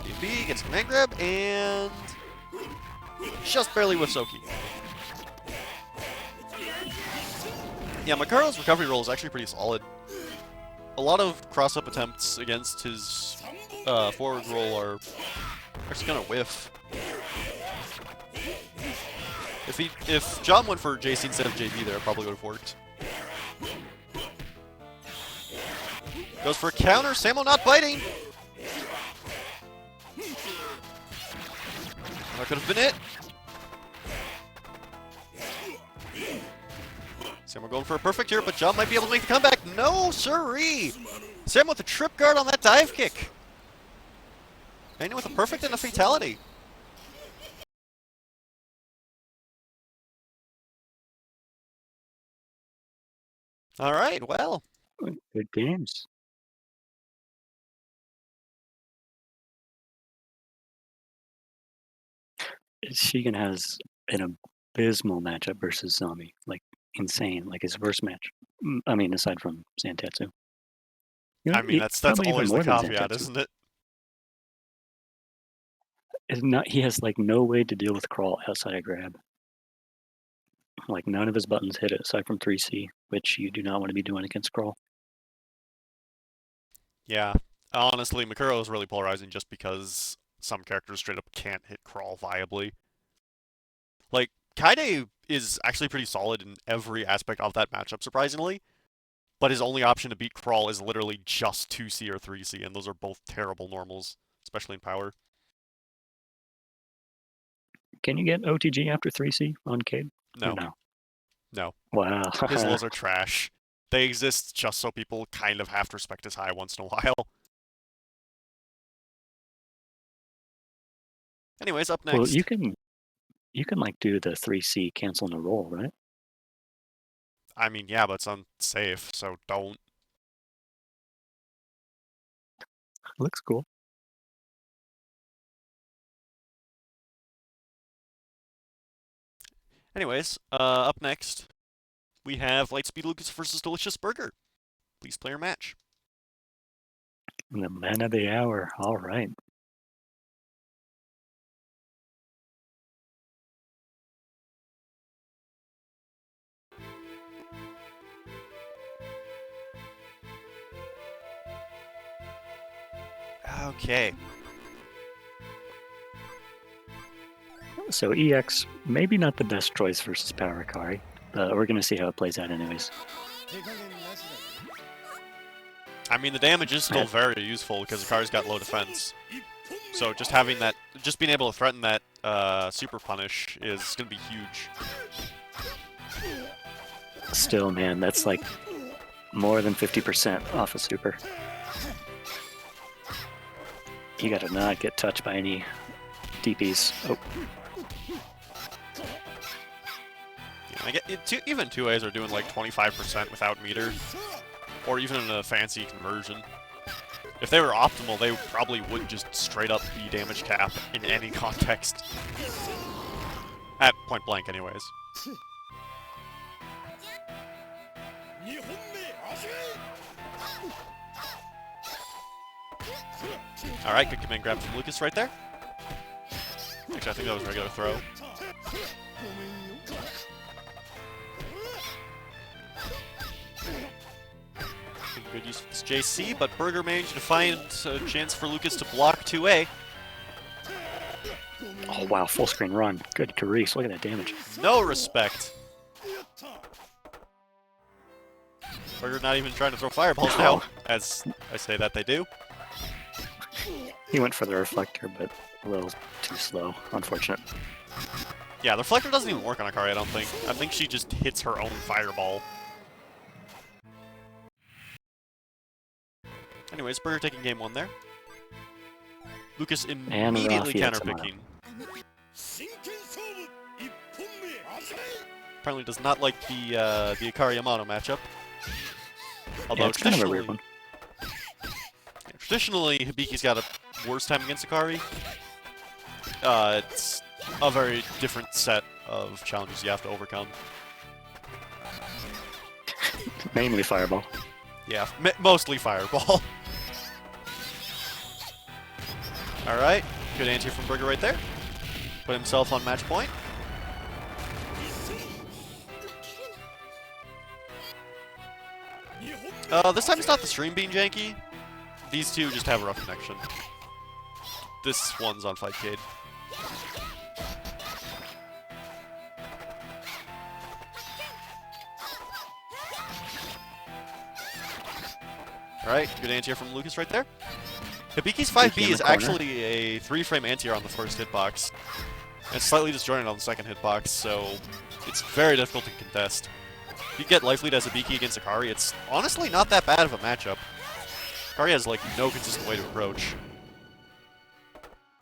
DB gets a command grab and just barely whiffs Oki. Yeah, Makuro's recovery roll is actually pretty solid. A lot of cross-up attempts against his forward roll are actually gonna whiff. If John went for JC instead of JB there, it probably would have worked. Goes for a counter, Samo not biting! That could have been it. Sam, we're going for a perfect here, but John might be able to make the comeback. No, sirree! Sam with a trip guard on that dive kick. And with a perfect and a fatality. All right, well. Good games. Shigen has an abysmal matchup versus Zombie. Like, insane. Like, his worst match. I mean, aside from Zantetsu. You know, I mean, that's probably even always the more than caveat, Zantetsu. isn't it? It's not, he has, like, no way to deal with crawl outside of grab. Like, none of his buttons hit it aside from 3C, which you do not want to be doing against crawl. Yeah. Honestly, Mikuro is really polarizing just because some characters straight up can't hit crawl viably. Like, Kaide is actually pretty solid in every aspect of that matchup, surprisingly. But his only option to beat crawl is literally just 2C or 3C, and those are both terrible normals, especially in power. Can you get OTG after 3C on Cade? No. No. No. Wow. His lows are trash. They exist just so people kind of have to respect his high once in a while. Anyways, up next. Well, you can like do the 3C cancel in a roll, right? I mean, yeah, but it's unsafe, so don't. Looks cool. Anyways, up next, we have Lightspeed Lucas versus Delicious Burger. Please play your match. The man of the hour. All right. Okay. So EX, maybe not the best choice versus Power Akari, but we're going to see how it plays out anyways. I mean, the damage is still very useful because Akari's got low defense. So just having that, just being able to threaten that super punish is going to be huge. Still, man, that's like more than 50% off a super. You gotta not get touched by any DPs. Oh. Yeah, I get even 2As are doing like 25% without meter, or even in a fancy conversion. If they were optimal, they probably would just straight up be damage cap in any context. At point blank, anyways. Alright, good command grab from Lucas right there. Actually, I think that was a regular throw. Good use of this JC, but Burger managed to find a chance for Lucas to block 2A. Oh wow, full screen run. Good Carice, look at that damage. No respect. Burger not even trying to throw fireballs now, as I say that they do. He went for the reflector, but a little too slow. Unfortunate. Yeah, the reflector doesn't even work on Akari, I don't think. I think she just hits her own fireball. Anyways, Burger taking game 1 there. Lucas immediately counterpicking. Apparently does not like the Akari Yamato matchup. Although yeah, it's kind of a weird one. Traditionally, Hibiki's got a worse time against Akari. It's a very different set of challenges you have to overcome. Mainly Fireball. Yeah, mostly Fireball. Alright, good anti from Burger right there. Put himself on match point. This time it's not the stream being janky. These two just have a rough connection. This one's on Fightcade. Alright, good anti-air from Lucas right there. Hibiki's 5B is actually a 3-frame anti-air on the first hitbox. and slightly disjointed on the second hitbox, so it's very difficult to contest. If you get life lead as Hibiki against Akari, it's honestly not that bad of a matchup. Akari has like no consistent way to approach.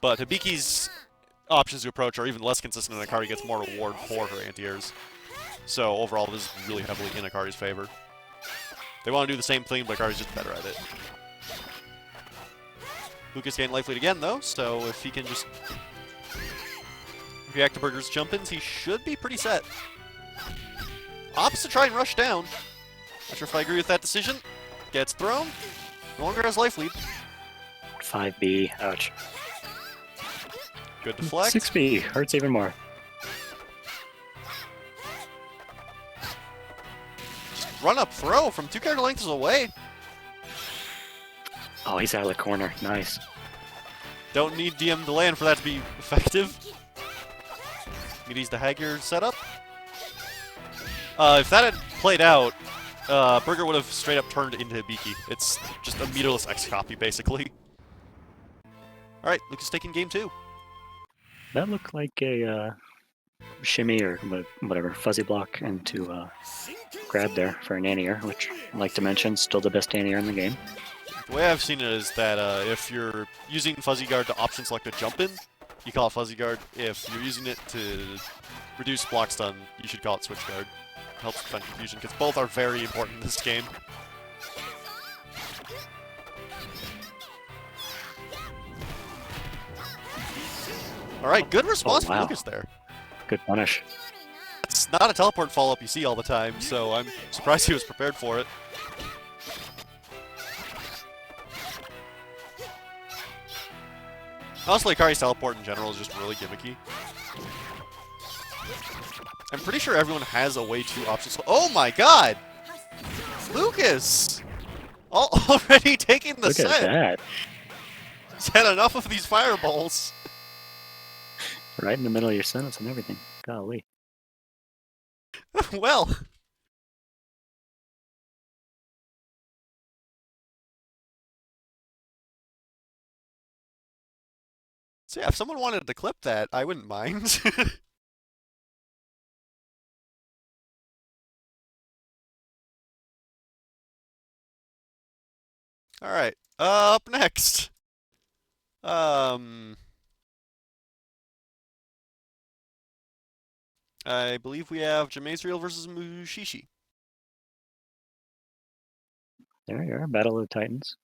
But Hibiki's options to approach are even less consistent, and Akari gets more reward for her anti-airs. So overall, this is really heavily in Akari's favor. They want to do the same thing, but Akari's just better at it. Lucas gained life lead again, though, so if he can just react to Burger's jump-ins, he should be pretty set. Opts to try and rush down. Not sure if I agree with that decision. Gets thrown. No longer has life lead. 5B, ouch. Good deflect. 6B, hurts even more. Just run up throw from 2 character lengths away. Oh, he's out of the corner. Nice. Don't need DM to land for that to be effective. Needs to hag your setup. If that had played out, Burger would have straight up turned into Hibiki. It's just a meterless X copy, basically. Alright, Lucas taking game 2. That looked like a shimmy or whatever, fuzzy block into grab there for an anti-air, which, I'd like to mention, still the best anti-air in the game. The way I've seen it is that if you're using Fuzzy Guard to option select a jump in, you call it Fuzzy Guard. If you're using it to reduce block stun, you should call it Switch Guard. It helps prevent confusion, because both are very important in this game. Alright, good response from Lucas there. Good punish. It's not a teleport follow-up you see all the time, so I'm surprised he was prepared for it. Honestly, Akari's teleport in general is just really gimmicky. I'm pretty sure everyone has a way to options. Oh my god! Lucas! Already taking the set! Look at that. He's had enough of these fireballs. Right in the middle of your sentence and everything. Golly. Well. So yeah, if someone wanted to clip that, I wouldn't mind. Alright, up next. I believe we have Jamazriel versus Mushishi. There you are, Battle of the Titans.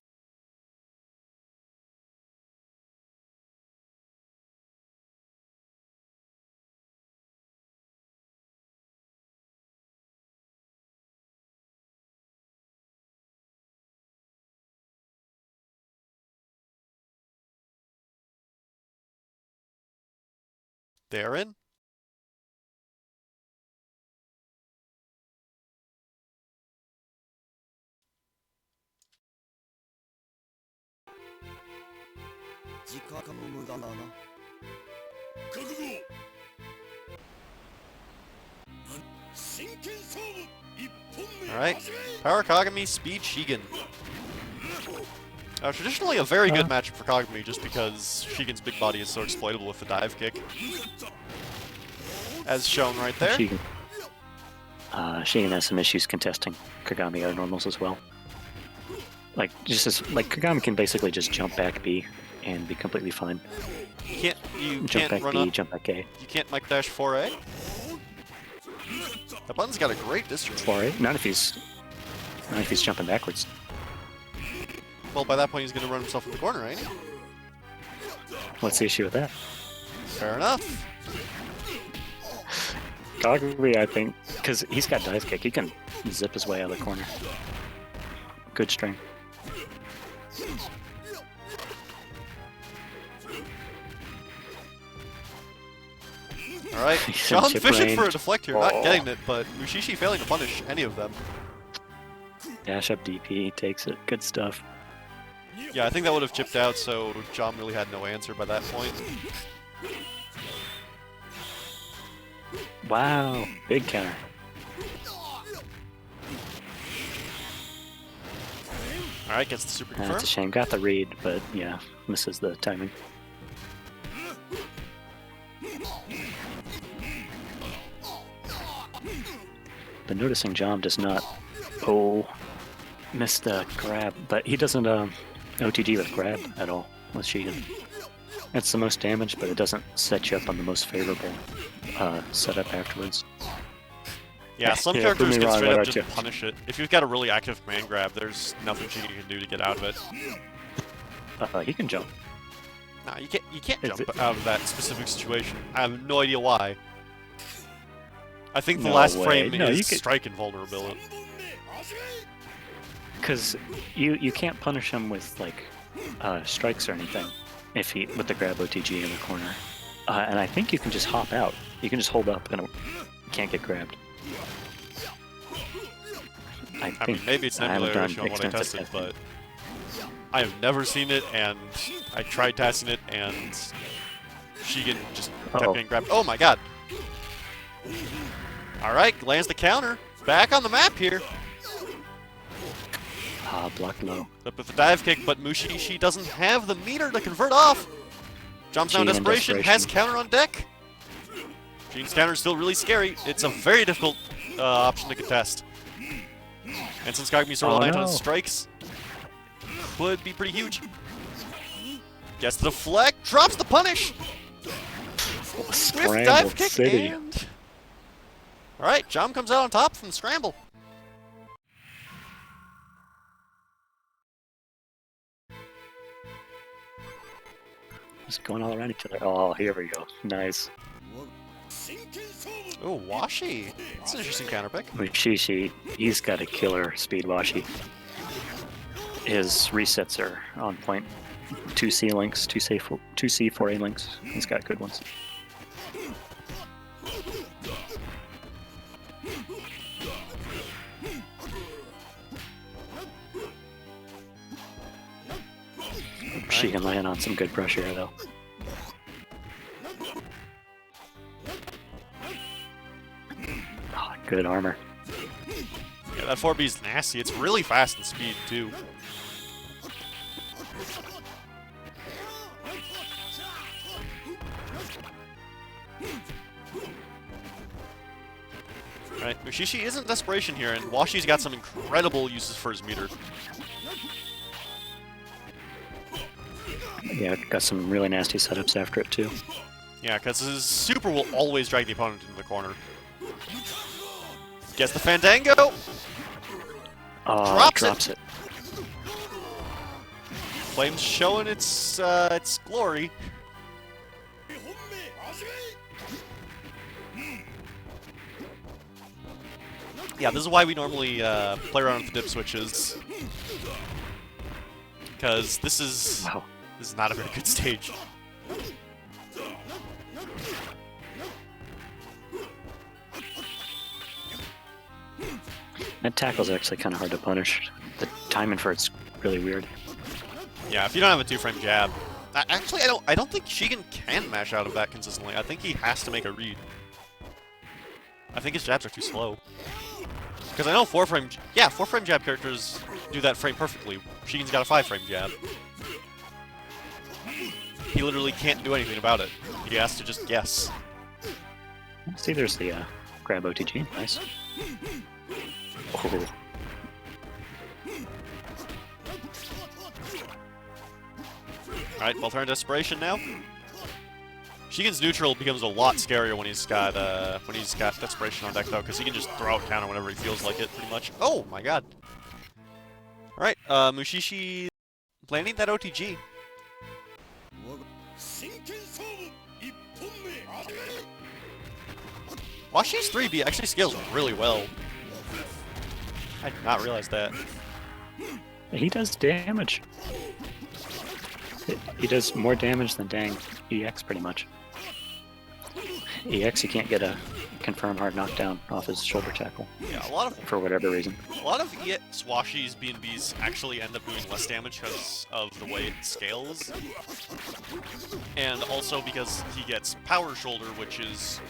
Darren? Alright, Power Kagami, Speed Shigen. Traditionally a very good matchup for Kagami, just because Shigen's big body is so exploitable with the dive kick. As shown right there. Shigen has some issues contesting Kagami out of normals as well. Like, Kagami can basically just jump back B and be completely fine. You Jump can't back run B, up. jump back A. You can't mic dash 4A. That button's got a great distance. 4A? Not if he's jumping backwards. Well, by that point he's going to run himself in the corner, ain't he? What's the issue with that? Fair enough. Kagami, I think, because he's got dive kick, he can zip his way out of the corner. Good string. Alright, John fishing for a deflect here, not getting it, but Mushishi failing to punish any of them. Dash up DP, takes it. Good stuff. Yeah, I think that would have chipped out, so John really had no answer by that point. Wow, big counter. Alright, gets the super confirm. That's a shame. Got the read, but yeah, misses the timing. But noticing Jom does not... Oh, missed the grab. But he doesn't OTG with grab at all with Shigen. It's the most damage, but it doesn't set you up on the most favorable setup afterwards. Yeah, some Yeah, characters prove me can wrong, straight why up don't just you? punish it. If you've got a really active command grab, there's nothing Shigen can do to get out of it. He can jump. Nah, you can't Is jump it- out of that specific situation. I have no idea why. I think the No last way. frame No, you is could- strike invulnerability. Because you can't punish him with like strikes or anything if he with the grab OTG in the corner. And I think you can just hop out. You can just hold up and it can't get grabbed. I mean, maybe it's an I haven't emulator done issue on what I extensive tested, testing. but I have never seen it, and I tried testing it, and Shigen just kept Uh-oh. getting grabbed. Oh my god! Alright, lands the counter. Back on the map here. Block low. Up with the dive kick, but Mushishi doesn't have the meter to convert off. Jumps down Shigen desperation, has desperation. counter on deck. Shigen's counter is still really scary. It's a very difficult option to contest. And since Kagami's sort of reliant on his no. strikes, would be pretty huge. Gets the deflect, drops the punish. With Scrambled dive kick City. and... Alright, Jom comes out on top from the scramble. Just going all around each other. Oh, here we go. Nice. Oh, Washi. That's an interesting counter pick. Mushishi, he's got a killer speed washi. His resets are on point. 2C links, 2C 4A links. He's got good ones. She can land on some good pressure here, though. Oh, good armor. Yeah, that 4B is nasty. It's really fast in speed, too. Right, Mushishi isn't desperation here, and Washi's got some incredible uses for his meter. Yeah, got some really nasty setups after it, too. Yeah, because his super will always drag the opponent into the corner. Gets the Fandango! Oh, Drops it. it. Flames showing its glory. Yeah, this is why we normally play around with the dip switches. Because this is Wow. not a very good stage. That tackle's actually kind of hard to punish. The timing for it's really weird. Yeah, if you don't have a 2-frame jab. Actually, I don't think Shigen can mash out of that consistently. I think he has to make a read. I think his jabs are too slow. Because I know 4-frame jab characters do that frame perfectly. Shigen's got a 5-frame jab. He literally can't do anything about it. He has to just guess. See, there's the grab OTG. Nice. Oh. Alright, well, turn desperation now. Shigen's neutral becomes a lot scarier when he's got desperation on deck though, because he can just throw out counter whenever he feels like it, pretty much. Oh my god. Alright, Mushishi landing that OTG. Washi's 3B actually scales really well. I did not realize that. He does damage. He does more damage than dang EX, pretty much. EX, you can't get a confirm hard knockdown off his shoulder tackle. Yeah, For whatever reason. a lot of EX Washi's B&Bs actually end up doing less damage because of the way it scales. And also because he gets power shoulder, which is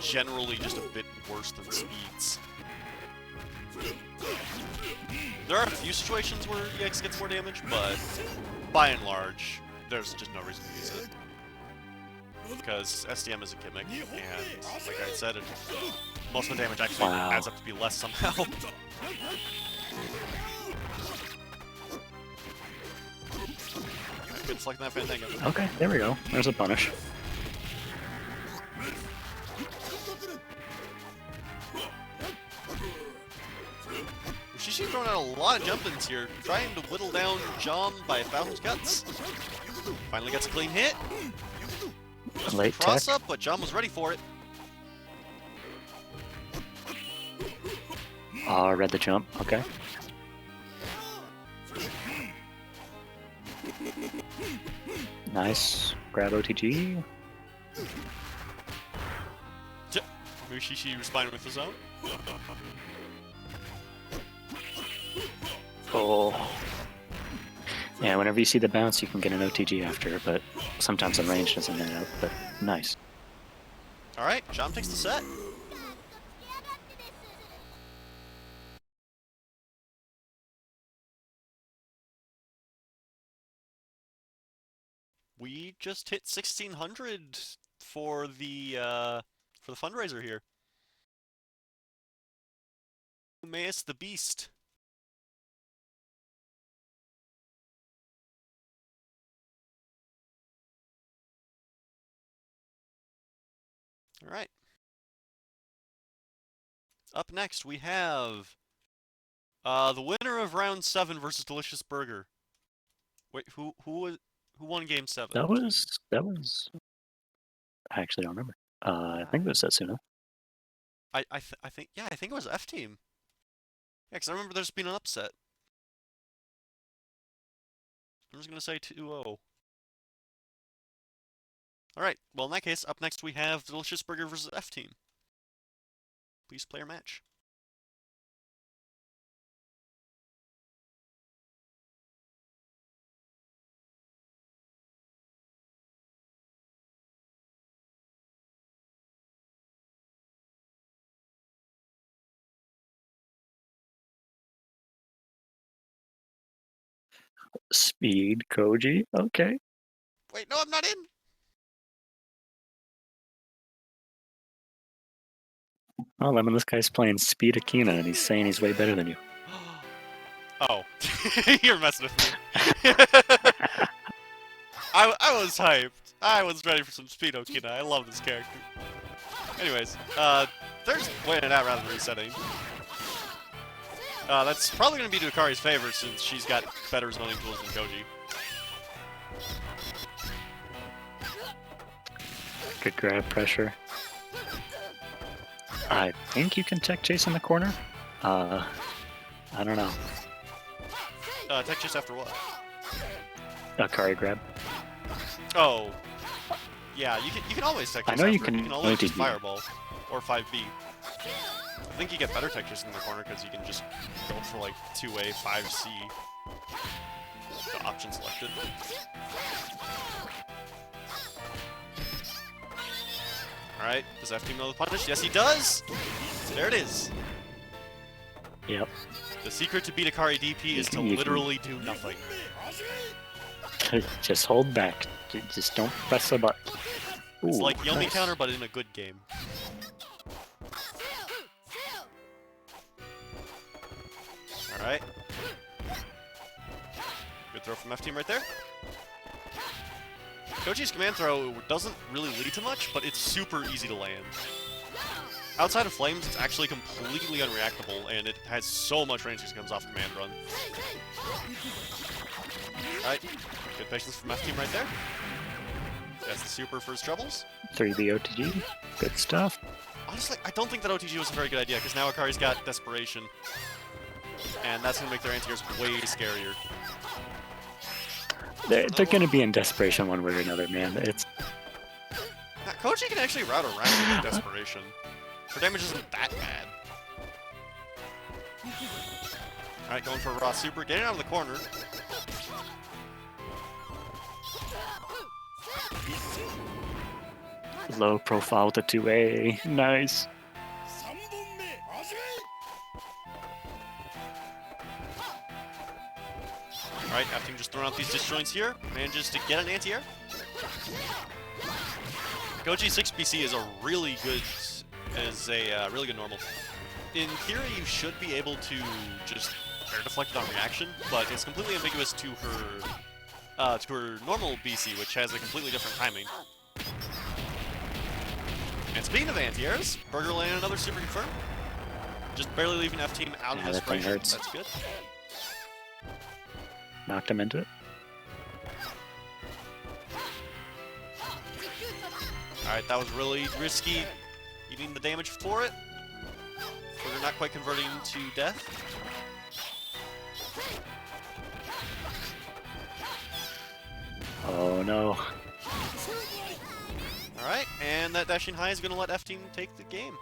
generally just a bit worse than speeds. There are a few situations where EX gets more damage, but by and large, there's just no reason to use it. Because SDM is a gimmick, and like I said, most of the damage actually adds up to be less somehow. Good select that Fandango. Okay, there we go. There's a punish. Mushishi throwing out a lot of jump-ins here, trying to whittle down Jom by 1,000 cuts. Finally gets a clean hit. Late Cross tech. up, but Jom was ready for it. Read the jump. Okay. Nice. Grab OTG. Mushishi responded with his own. Oh. Yeah, whenever you see the bounce, you can get an OTG after, but sometimes the range doesn't net out, but nice. Alright, Jom takes the set. We just hit 1,600 for the fundraiser here. Mayest the Beast. Alright. Up next we have the winner of round 7 versus Delicious Burger. Wait, who won game 7? That was. I actually don't remember. I think it was Setsuna. I think it was F Team. Yeah, because I remember there's been an upset. I'm just gonna say 2-0. Alright, well in that case, up next we have Delicious Burger versus F Team. Please play your match. Speed Koji. Okay. Wait, no, I'm not in! Oh, Lemon, this guy's playing Speed Akina, and he's saying he's way better than you. Oh. You're messing with me. I was hyped. I was ready for some Speed Okina. I love this character. Anyways, they're just winning it out rather than resetting. That's probably going to be to Akari's favor since she's got better zoning tools than Koji. Good grab pressure. I think you can tech chase in the corner. I don't know. Tech chase after what? Akari grab. Oh. Yeah, you can always tech chase I know after. you can You can always just OTG. Fireball. Or 5B. I think you get better tech chase in the corner because you can just go for like 2A, 5C. The option selected. Alright, does F Team know the punish? Yes, he does! There it is. Yep. The secret to beat Akari DP is to literally do nothing. Just hold back. Just don't press a button. It's Ooh, like Yomi nice. counter, but in a good game. Alright. Good throw from F Team right there. Koji's command throw doesn't really lead to much, but it's super easy to land. Outside of Flames, it's actually completely unreactable, and it has so much range as it comes off command run. Alright, good patience from F Team right there. That's the super for his troubles. 3B OTG. Good stuff. Honestly, I don't think that OTG was a very good idea, because now Akari's got Desperation. And that's going to make their anti-airs way scarier. They're going to be in desperation one way or another, man. It's Now, Koji can actually route around with Desperation. Her damage isn't that bad. Alright, going for a raw super, getting out of the corner. low profile with a 2A. Nice. Alright, after just throwing out these disjoints here, manages to get an anti-air. Goji 6BC is a really good is a really good normal. In theory, you should be able to just air deflect it on reaction, but it's completely ambiguous to her normal BC, which has a completely different timing. And speaking of anti-airs, Burger landing another super confirm. Just barely leaving F-Team out of this that thing pressure. hurts. That's good. Knocked him into it. Alright, that was really risky. Eating the damage for it. Burger not quite converting to death. Oh no. Alright, and that dashing high is going to let F-Team take the game.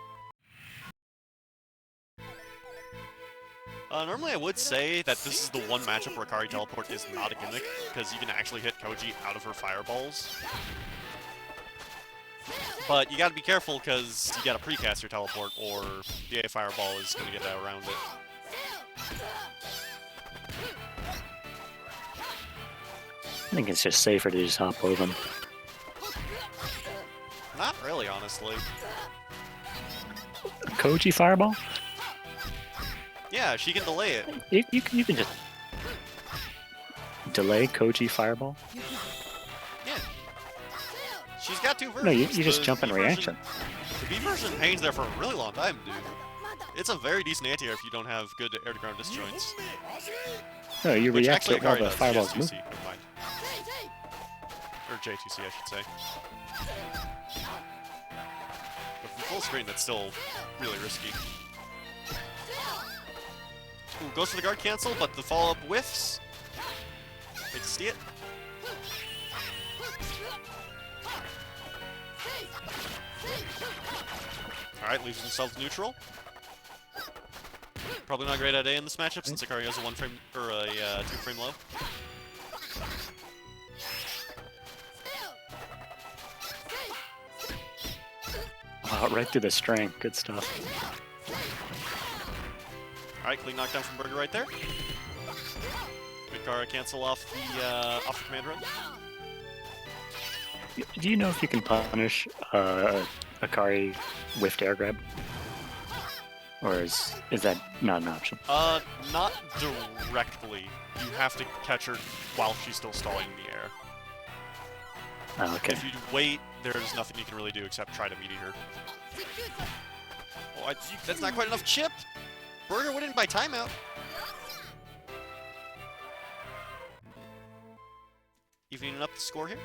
Normally I would say that this is the one matchup where Akari Teleport is not a gimmick, because you can actually hit Koji out of her fireballs. But you gotta be careful, because you gotta precast your teleport, or the A fireball is gonna get around it. I think it's just safer to just hop over them. Not really, honestly. Koji fireball? Yeah, she can delay it. You can just delay Koji fireball? Yeah. She's got two versions. No, you just The jump in B version- reaction. The B version hangs there for a really long time, dude. It's a very decent anti-air if you don't have good air-to-ground disjoints. No, you Which react to actually it while Akari the does. She fireball's has moving. 2C, never mind. Or J2C, I should say. But from full screen, that's still really risky. Ooh, goes for the guard cancel, but the follow-up whiffs. Hate to see it. Alright, leaves himself neutral. Probably not a great idea in this matchup since Akari has a 1-frame or a 2-frame low. Wow, right through the string. Good stuff. Alright, clean knockdown from Burger right there. Good Kara cancel off the command run. Do you know if you can punish Akari whiffed air grab? Or is that not an option? Not directly. You have to catch her while she's still stalling in the air. Oh, okay. If you wait, there's nothing you can really do except try to meaty her. Oh, that's not quite enough chip! Burger winning by timeout. Evening up the score here.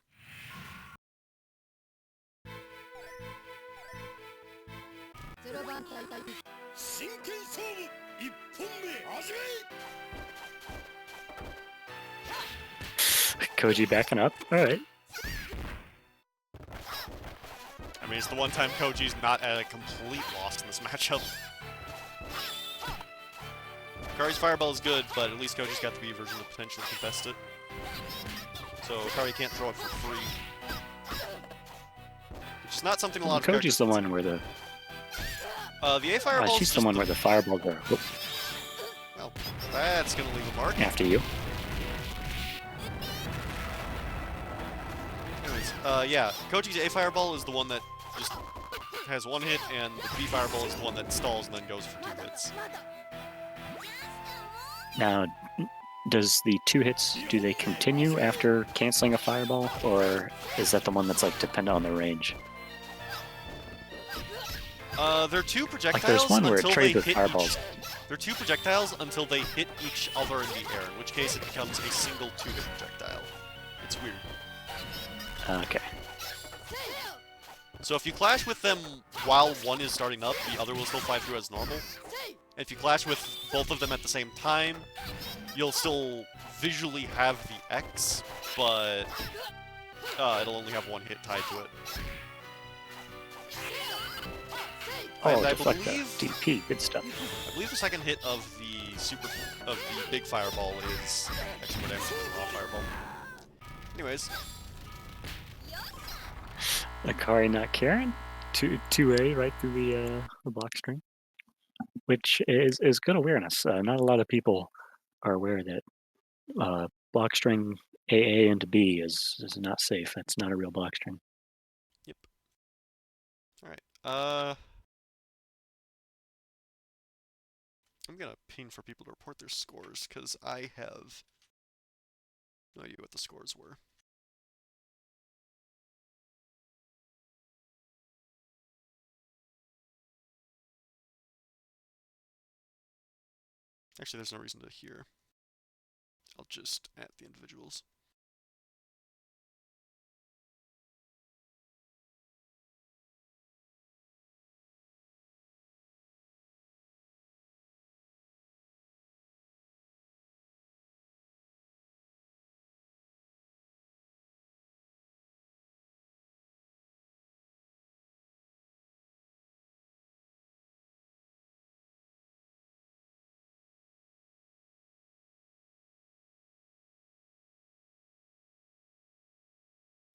Koji backing up? Alright. I mean, it's the one time Koji's not at a complete loss in this matchup. Akari's Fireball is good, but at least Koji's got the B version to potentially contest it. So Akari can't throw it for free. Which is not something a lot of Koji's the characters one where the... the A Fireball she's the one where the fireballs are Well, that's gonna leave a mark. after you. Anyways, yeah, Koji's A Fireball is the one that just has one hit, and the B Fireball is the one that stalls and then goes for 2 hits. Now, does the 2 hits, do they continue after canceling a fireball? Or is that the one that's like dependent on the range? They're 2 projectiles Like there's one where it until trades they with hit fireballs. They're 2 projectiles until they hit each other in the air, in which case it becomes a single 2-hit projectile. It's weird. Okay. So if you clash with them while one is starting up, the other will still fly through as normal. And if you clash with both of them at the same time, you'll still visually have the X, but it'll only have 1 hit tied to it. Oh, And I deflect that. believe DP, good stuff. I believe the second hit of the big fireball is extra damage from the raw fireball. Anyways, Akari not caring. 2A right through the block string. Which is good awareness. Not a lot of people are aware that block string AA into B is not safe. That's not a real block string. yep. Alright. I'm gonna ping for people to report their scores, because I have no idea what the scores were. Actually, there's no reason to hear. I'll just add the individuals.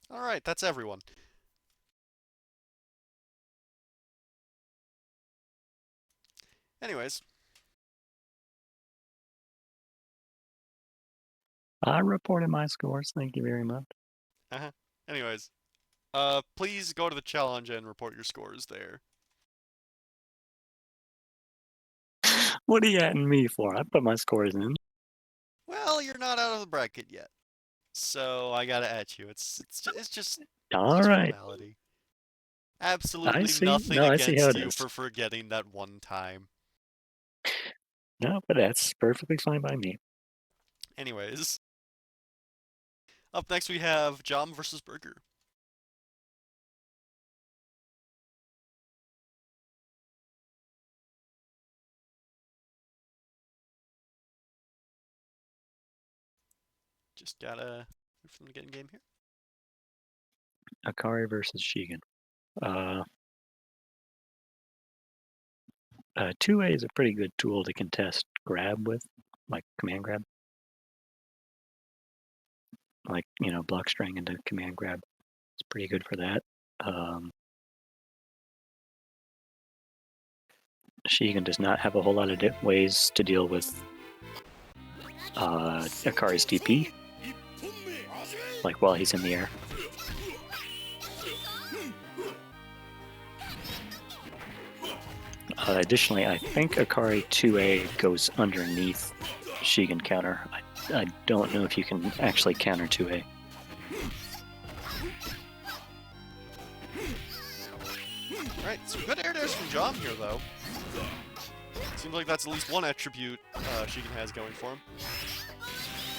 Alright, that's everyone. Anyways. I reported my scores. Thank you very much. Anyways. Please go to the challenge and report your scores there. What are you atting me for? I put my scores in. Well, you're not out of the bracket yet. So I gotta at you. It's just All right. formality. I Absolutely see. nothing No, I see how against it you is. for forgetting that one time. No, but that's perfectly fine by me. Anyways. Up next we have Jom versus Burger. Just gotta wait for them to get in game here. Akari versus Shigen. 2A is a pretty good tool to contest grab with, like command grab. Like, block string into command grab. It's pretty good for that. Shigen does not have a whole lot of ways to deal with Akari's DP, like while he's in the air. Additionally, I think Akari 2A goes underneath Shigen counter. I don't know if you can actually counter 2A. Alright, some good air dares from Jom here, though. Seems like that's at least one attribute Shigen has going for him.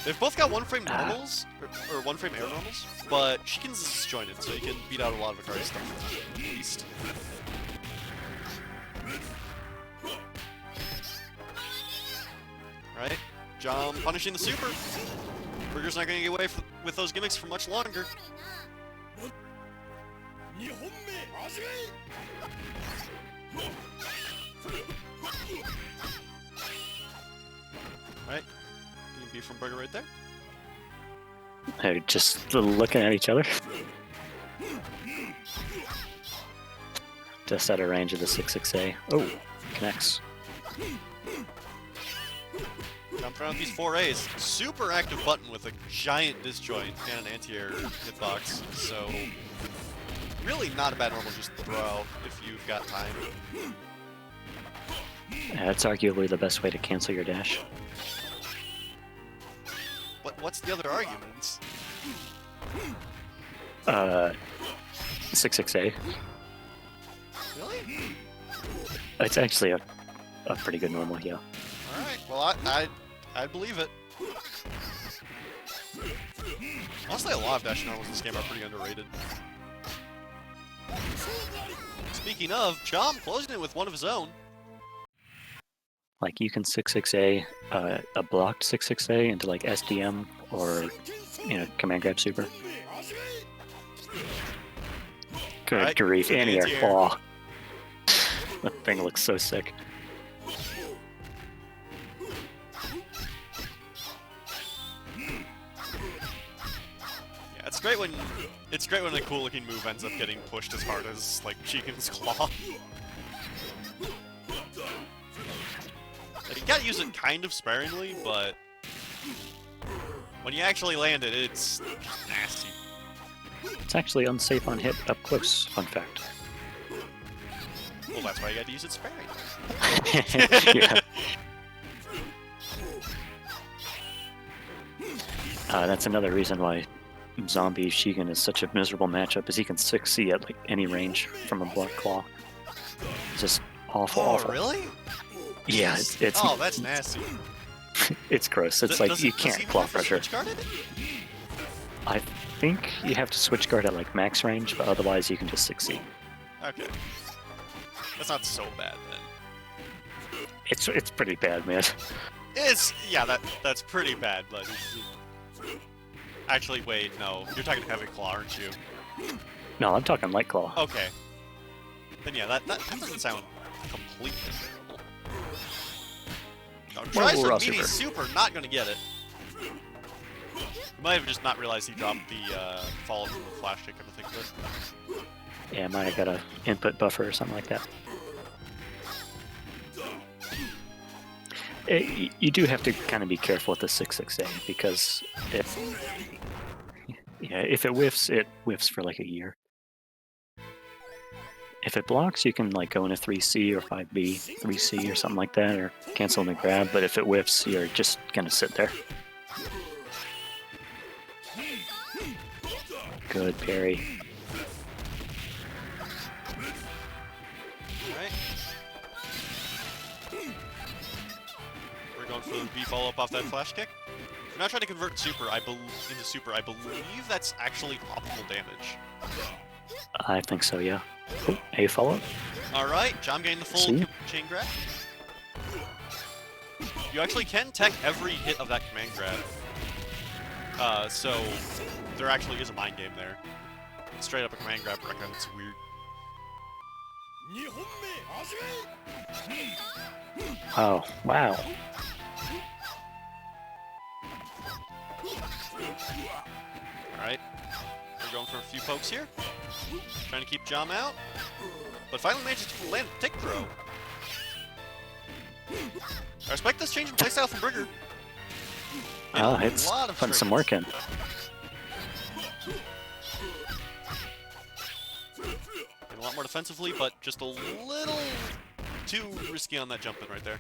They've both got one-frame normals, or one-frame air normals, but Shigen's is disjointed, so he can beat out a lot of Akari's stuff, at least. Alright, Jom punishing the super. Burger's not going to get away with those gimmicks for much longer. Alright, B from Burger right there. They're just looking at each other. Just out of range of the 6-6A. Oh, connects. Jump around these 4As. Super active button with a giant disjoint and an anti-air hitbox. So, really not a bad normal just throw out if you've got time. That's arguably the best way to cancel your dash. What's the other arguments? 6-6A. Really? It's actually a pretty good normal, yeah. Alright, well I believe it. Honestly, a lot of dash normals in this game are pretty underrated. Speaking of, Jom closing it with one of his own. Like, you can 6-6A, a blocked 6-6A into, like, SDM or, command grab super. Good right, grief, anti-air. Oh. That thing looks so sick. Yeah, it's great when a cool looking move ends up getting pushed as hard as, like, Shigen's claw. Like, you gotta use it kind of sparingly, but when you actually land it, it's nasty. It's actually unsafe on hit up close, fun fact. Well, that's why you gotta use it sparingly. Yeah. That's another reason why Zombie Shigen is such a miserable matchup, is he can 6C at like any range from a Blood Claw. It's just awful, Oh, awful. really? Yeah, it's Oh, that's nasty. it's gross. It's like you Does can't he even claw have to pressure. switch guard it? I think you have to switch guard at like max range, but otherwise you can just 6C. Okay. That's not so bad then. It's pretty bad, man. Yeah, that's pretty bad, but actually, wait, no, you're talking Heavy Claw, aren't you? No, I'm talking Light Claw. Okay. Then yeah, that doesn't sound completely terrible. No, tries Well, for raw meaty super. super, not gonna get it. You might have just not realized he dropped the follow from the flash kick, I think of it. Yeah, might have got a input buffer or something like that. You do have to kind of be careful with the 668 because if it whiffs for like a year. If it blocks, you can like go into 3C or 5B, 3C or something like that, or cancel the grab. But if it whiffs, you're just gonna sit there. Good parry. Alright. We're going for the B follow-up off that flash kick. We're not trying to convert super, into super. I believe that's actually optimal damage. I think so, yeah. Oh, A follow-up. Alright, Jom getting the full See? chain grab. You actually can tech every hit of that command grab. So there actually is a mind game there. Straight up a command grab record, it's weird. Oh, wow. Alright. We're going for a few pokes here. Trying to keep Jom out. But finally manages to land a tick throw. I respect this change in playstyle from Brigger. Oh, it's putting some work in. And a lot more defensively, but just a little too risky on that jump in right there.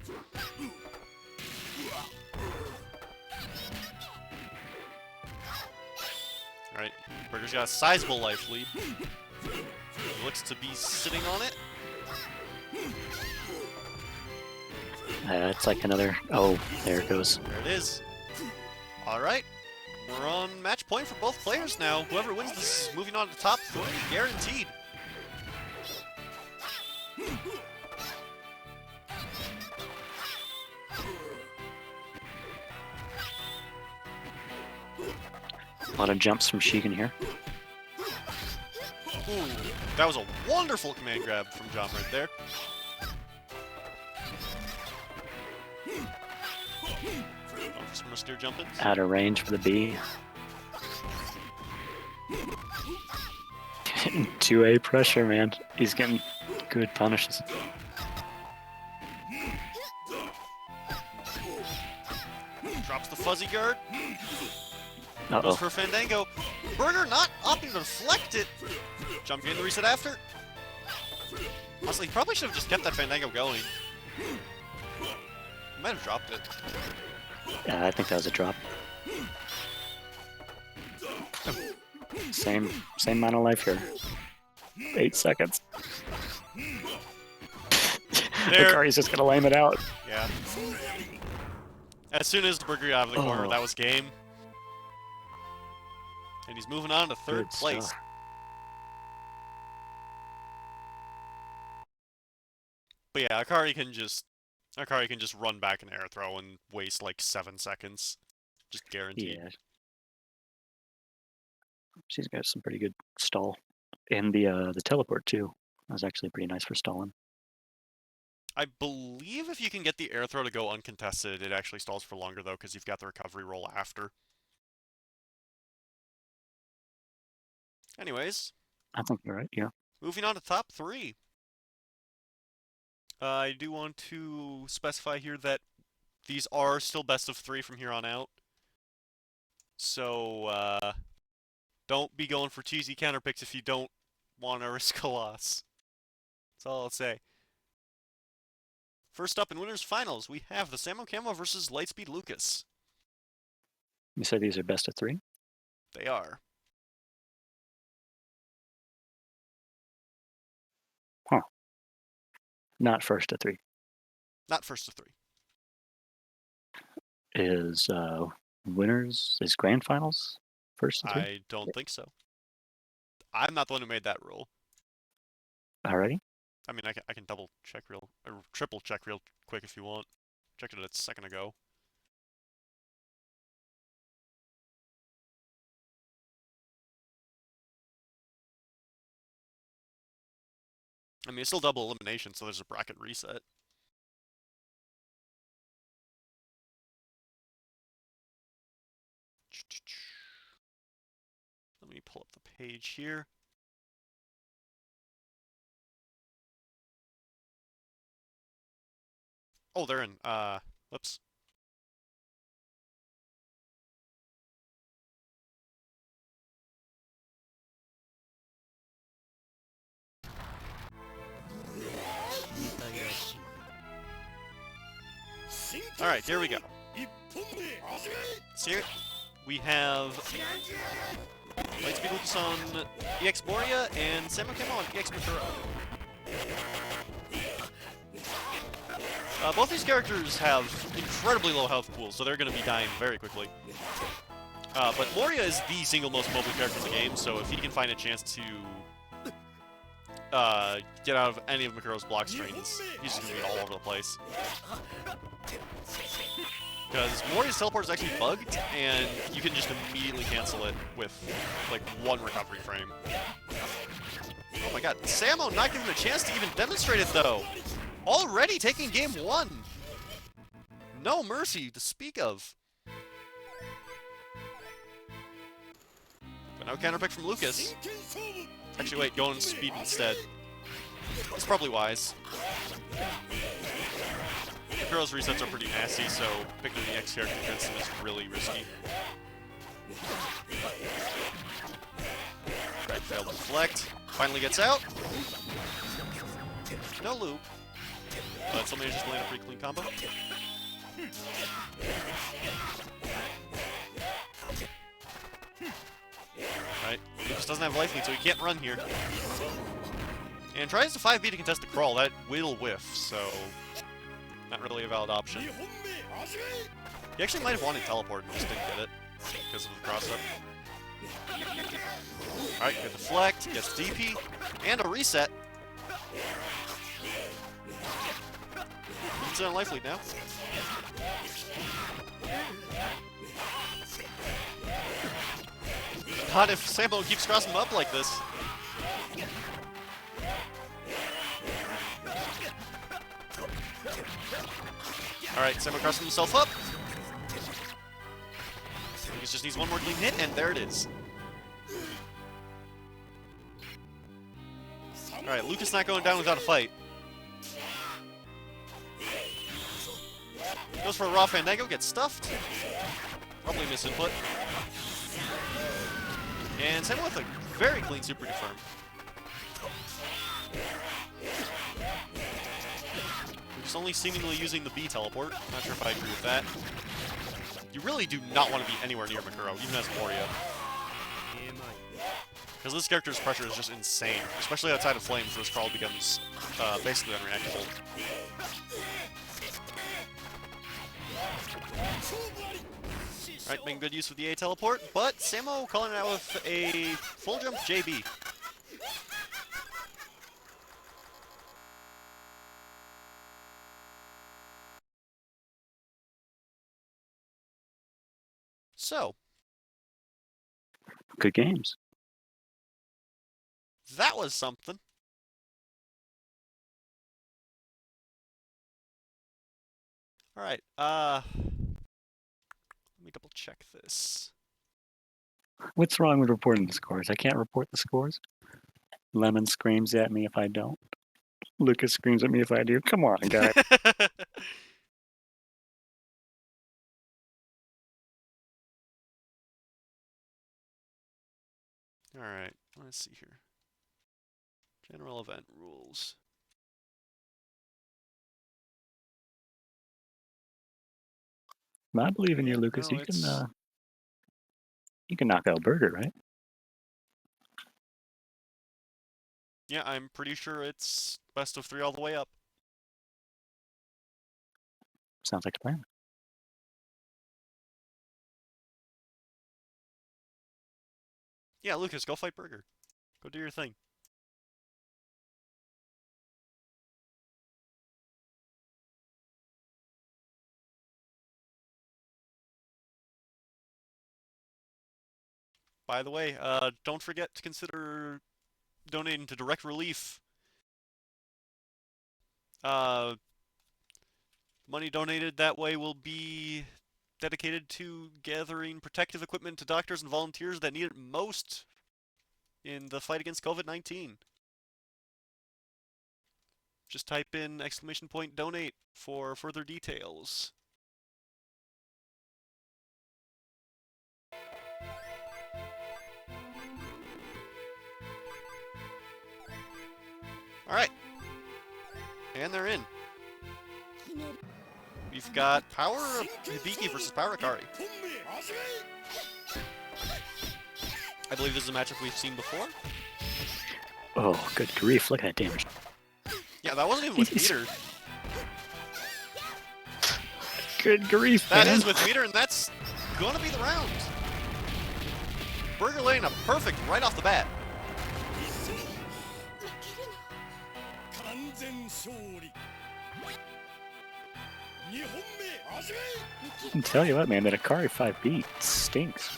Alright, Burger's got a sizable life lead. He looks to be sitting on it. It's like another... Oh, there it goes. There it is. Alright, we're on match point for both players now. Whoever wins this is moving on to top 3, guaranteed. A lot of jumps from Shigen here. Ooh, that was a wonderful command grab from Jom right there. Going for some riskier jump-ins. Out of range for the B. 2A pressure, man. He's getting good punishes. Drops the fuzzy guard. Uh-oh. Goes for Fandango. Burger not opting to deflect it. Jump getting the reset after. Honestly, he probably should have just kept that Fandango going. He might have dropped it. Yeah, I think that was a drop. Same amount of life here. 8 seconds. Hikari's just gonna lame it out. Yeah. As soon as Burger got out of the corner, that was game. And he's moving on to third Good place. stuff. But yeah, Akari can just run back an air throw and waste like 7 seconds. Just guaranteed. Yeah. She's got some pretty good stall. And the teleport too. That was actually pretty nice for stalling. I believe if you can get the air throw to go uncontested, it actually stalls for longer though, because you've got the recovery roll after. Anyways. I think you're right, yeah. Moving on to top 3. I do want to specify here that these are still best of 3 from here on out. So, don't be going for cheesy counter picks if you don't want to risk a loss. That's all I'll say. First up in winners finals, we have the Samo Camo versus Lightspeed Lucas. You said these are best of 3? They are. Huh. Not first of 3. Not first of 3. Is winners, is grand finals first of 3? I don't think so. I'm not the one who made that rule. Alrighty. I mean, I can double check real, or triple check real quick if you want. Checked it a second ago. I mean, it's still double elimination, so there's a bracket reset. Let me pull up the page here. Oh, they're in, whoops. Alright, here we go. So here we have Lightspeed Lucas on EX Moria and Samu Kemo on EX Makuro. Both these characters have incredibly low health pools, so they're going to be dying very quickly. But Moria is the single most mobile character in the game, so if he can find a chance to get out of any of Makuro's block screens, he's just going to be all over the place. Because Moria's teleport is actually bugged, and you can just immediately cancel it with, like, 1 recovery frame. Oh my god, Samo not given a chance to even demonstrate it, though! Already taking game 1! No mercy to speak of. But no counterpick from Lucas. Actually, wait, going speed instead. It's probably wise. Makuro's resets are pretty nasty, so picking the X character against him is really risky. Right, failed to deflect. Finally gets out. No loop. But somebody just landed a pretty clean combo. Right, he just doesn't have life lead, so he can't run here. And tries to 5B to contest the crawl. That will whiff, so not really a valid option. He actually might have wanted teleport and just didn't get it because of the cross-up. Alright, good deflect, gets DP, and a reset. It's on life lead now. Not if Samo keeps crossing him up like this. Alright, Samo crossing himself up. He just needs one more clean hit, and there it is. Alright, Lucas not going down without a fight. Goes for a raw Fandango, gets stuffed. Probably misinput. And Samo with a very clean super confirm. Just only seemingly using the B teleport. Not sure if I agree with that. You really do not want to be anywhere near Makuro, even as Moria. Because this character's pressure is just insane. Especially outside of Flames, this crawl becomes basically unreactable. Alright, making good use of the A teleport, but Samo calling it out with a full jump JB. So, Good games. that was something. Alright, let me double check this. What's wrong with reporting the scores? I can't report the scores. Lemon screams at me if I don't. Lucas screams at me if I do. Come on, guys. Alright, let's see here. General event rules. I believe in you, Lucas. No, You can You can knock out Burger, right? Yeah, I'm pretty sure it's best of 3 all the way up. Sounds like a plan. Yeah, Lucas, go fight Burger. Go do your thing. By the way, don't forget to consider donating to Direct Relief. Money donated that way will be dedicated to gathering protective equipment to doctors and volunteers that need it most in the fight against COVID-19. Just type in !donate for further details. Alright. And they're in. We've got Power Hibiki versus Power Akari. I believe this is a matchup we've seen before. Oh, good grief, look at that damage. Yeah, that wasn't even with meter. Good grief, That man. is with meter, and that's gonna be the round. Burger laying a perfect right off the bat. I can tell you what, man, that Akari 5B stinks.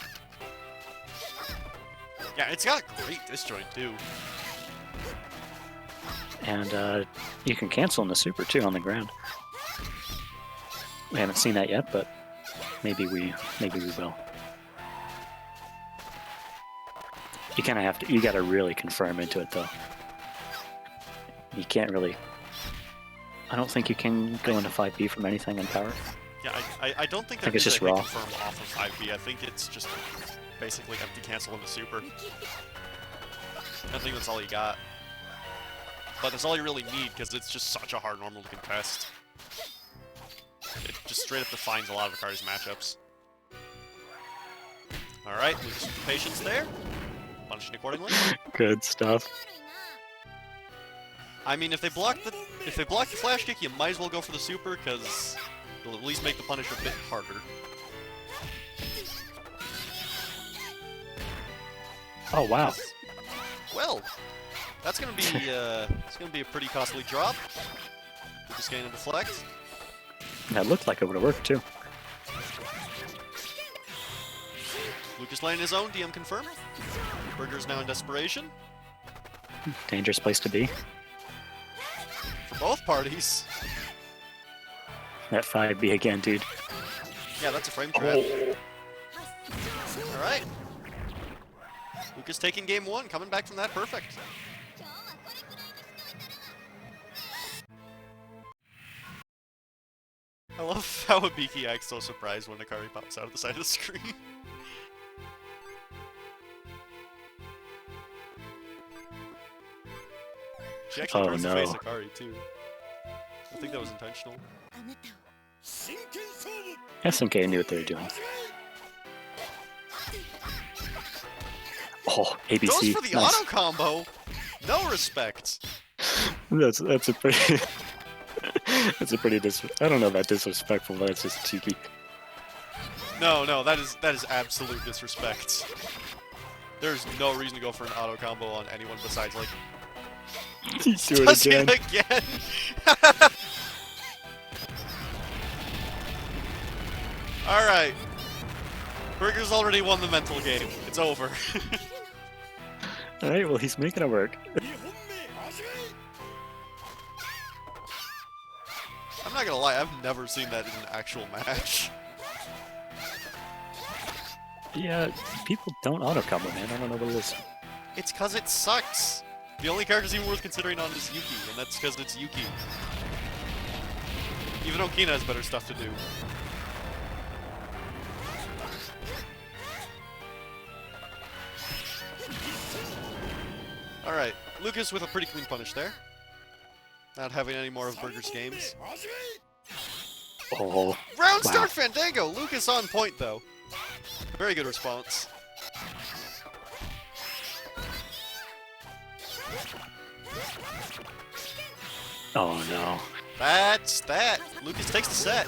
Yeah, it's got a great disjoint, too. And you can cancel in the super too on the ground. We haven't seen that yet, but maybe we will. You kind of have to. You got to really confirm into it though. You can't really. I don't think you can go into 5B from anything in power. Yeah, I don't think think it's there's just a hit raw. confirm off of 5B. I think it's just basically empty cancel in the super. I think that's all you got. But that's all you really need, because it's just such a hard normal to contest. It just straight up defines a lot of Akari's matchups. Alright, lose some patience there. Punishing accordingly. Good stuff. I mean, if they block the flash kick, you might as well go for the super, because it'll at least make the punish a bit harder. Oh wow. Well, that's gonna be it's gonna be a pretty costly drop. Lucas getting a deflect. That looked like it would have worked too. Lucas laying his own, DM confirmed. Burger's now in desperation. Dangerous place to be. For both parties. That 5B again, dude. Yeah, that's a frame trap. Alright. Lucas taking game 1, coming back from that perfect. I love how Hibiki acts so surprised when Akari pops out of the side of the screen. She actually tries to face Akari too. I think that was intentional. SNK knew what they were doing. Oh, ABC. Goes for the Nice. auto combo! No respect! That's a pretty that's a pretty I don't know about disrespectful, but it's just cheeky. No, that is absolute disrespect. There's no reason to go for an auto combo on anyone besides like Do does it again. it again. Alright. Burger's already won the mental game. It's over. Alright, well he's making it work. I'm not gonna lie, I've never seen that in an actual match. Yeah, people don't auto combo, man. I don't know what it is. It's cause it sucks. The only character's even worth considering on is Yuki, and that's because it's Yuki. Even Okina has better stuff to do. Alright, Lucas with a pretty clean punish there. Not having any more of Burger's games. Oh, Round wow. start Fandango! Lucas on point though. Very good response. Oh no. That's that. Lucas takes the set.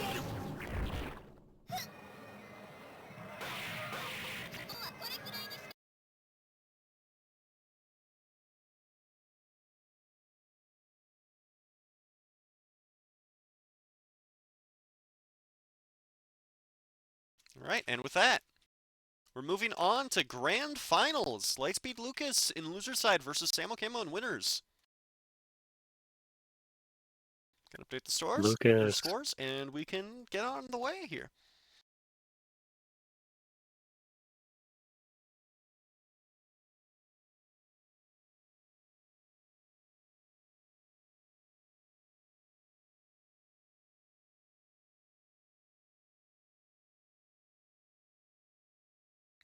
Alright, and with that, we're moving on to Grand Finals. Lightspeed Lucas in loser side versus Samo Camo in winners. Can update the Lucas. scores, and we can get on the way here.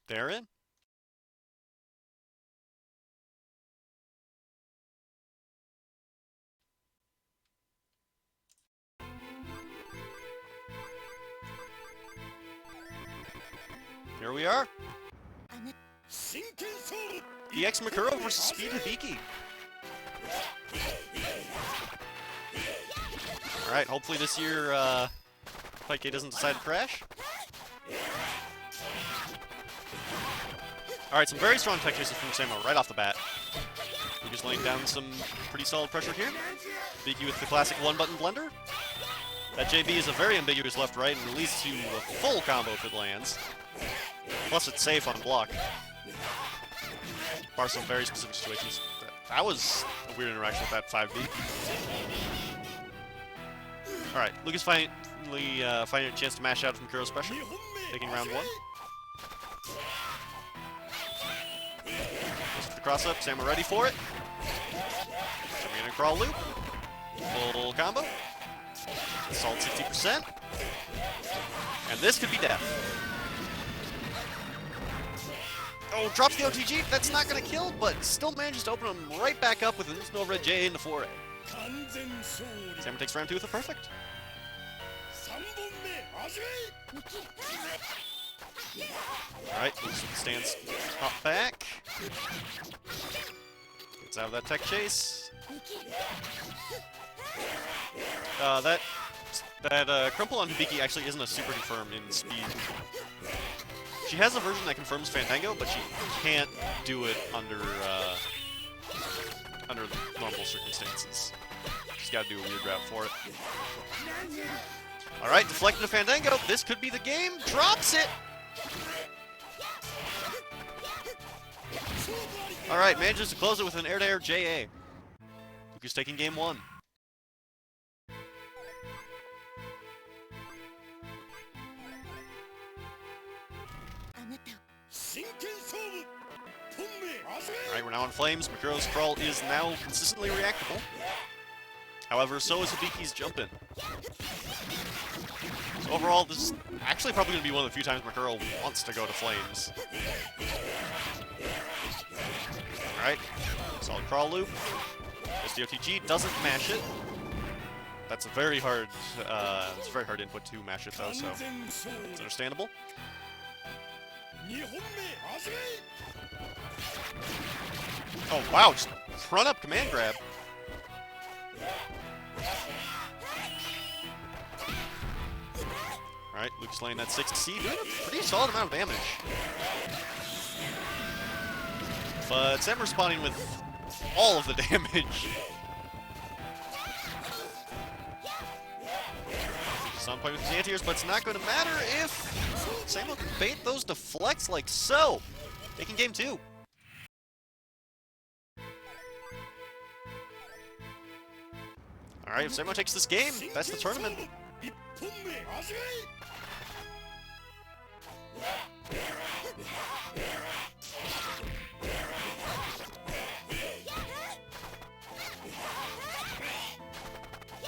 They're in. Here we are. EX Makuro versus Speed Hibiki. Alright, hopefully this year, Pike doesn't decide to crash. Alright, some very strong tech chases from Samo right off the bat. We're just laying down some pretty solid pressure here. Hibiki with the classic one-button blender. That JB is a very ambiguous left-right and leads to a full combo if it lands. Plus it's safe on block. Bar some very specific situations. That was a weird interaction with that 5B. Alright, Lucas finally finding a chance to mash out from Kuro's pressure. Taking round one. Goes for the cross-up, Samo ready for it. Coming in and crawl loop. Full combo. Solid 60%. And this could be death. Oh, drops the OTG. That's not going to kill, but still manages to open him right back up with an no red J into 4A. Samo takes round two with a perfect. Alright, Lucas with the stance. Hop back. Gets out of that tech chase. That crumple on Hibiki actually isn't a super confirm in speed. She has a version that confirms Fandango, but she can't do it under normal circumstances. She's got to do a weird route for it. Alright, deflecting to Fandango. This could be the game. Drops it! Alright, manages to close it with an air-to-air JA. Lucas taking game one. Alright, we're now on flames. Makuro's crawl is now consistently reactable. However, so is Hibiki's jump in. So overall, this is actually probably going to be one of the few times Makuro wants to go to flames. Alright, solid crawl loop. SDOTG doesn't mash it. That's a very hard, input to mash it though, so it's understandable. Oh wow, just front up command grab. Alright, Lucas laying that 6C, doing a pretty solid amount of damage. But Sam responding with all of the damage. Just on point with his anti-airs, but it's not going to matter if Sam will bait those deflects like so. Taking game two. Alright, if Samo takes this game, that's the tournament.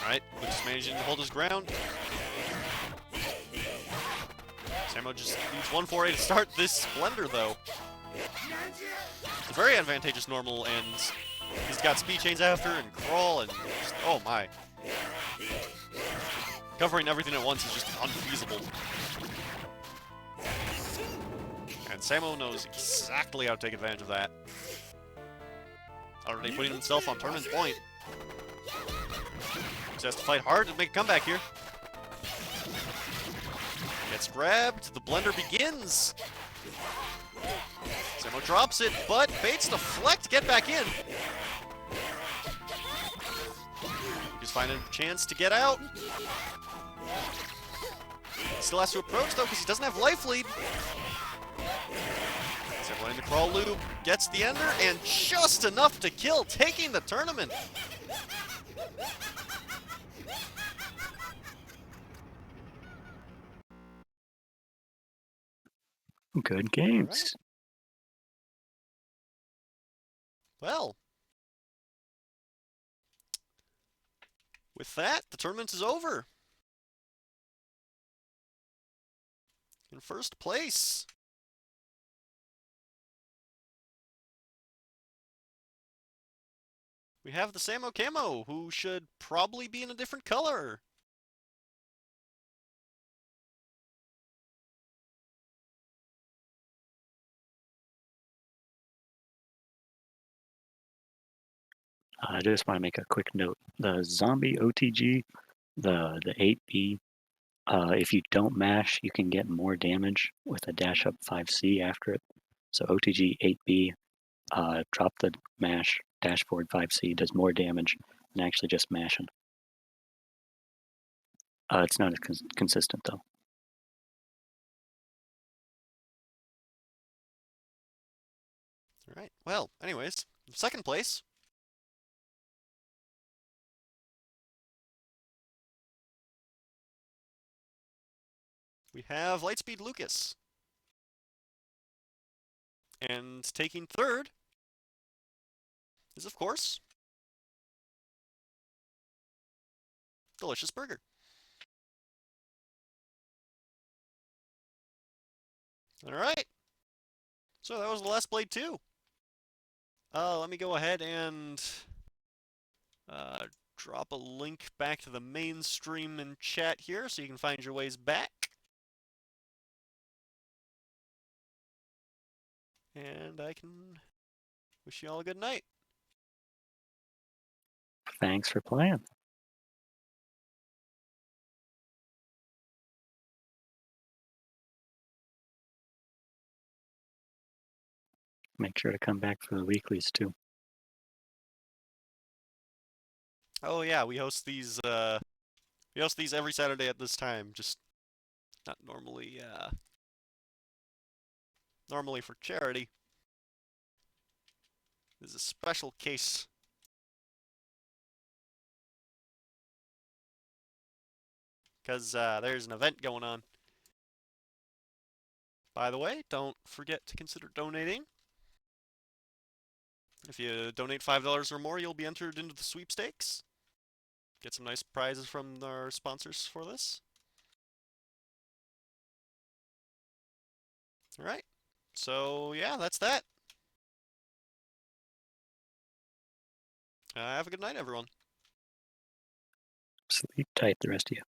Alright, Lucas managing to hold his ground. Samo just needs 1-4-8 to start this blender, though. It's a very advantageous normal, and he's got speed chains after, and crawl, and just, oh my. Covering everything at once is just unfeasible. And Samo knows exactly how to take advantage of that. Already putting himself on tournament point. Just has to fight hard to make a comeback here. Gets grabbed, the blender begins. Samo drops it, but baits deflect, get back in. He's finding a chance to get out. Still has to approach though, because he doesn't have life lead. Samo in the crawl loop, gets the ender, and just enough to kill, taking the tournament. Good games. Well, with that, the tournament is over. In first place, we have the Samo Camo, who should probably be in a different color. I just want to make a quick note. The zombie OTG, the 8B, if you don't mash, you can get more damage with a dash up 5C after it. So OTG 8B, drop the mash, dash forward 5C, does more damage than actually just mashing. It's not as consistent though. Alright, well, anyways, second place. We have Lightspeed Lucas. And taking third is, of course, Delicious Burger. Alright. So that was the last Blade 2. Let me go ahead and drop a link back to the main stream and chat here so you can find your ways back. And I can wish you all a good night. Thanks for playing. Make sure to come back for the weeklies too. Oh yeah, we host these every Saturday at this time, just not normally normally for charity. This is a special case. Because there's an event going on. By the way, don't forget to consider donating. If you donate $5 or more, you'll be entered into the sweepstakes. Get some nice prizes from our sponsors for this. Alright. So, yeah, that's that. Have a good night, everyone. Sleep tight, the rest of you.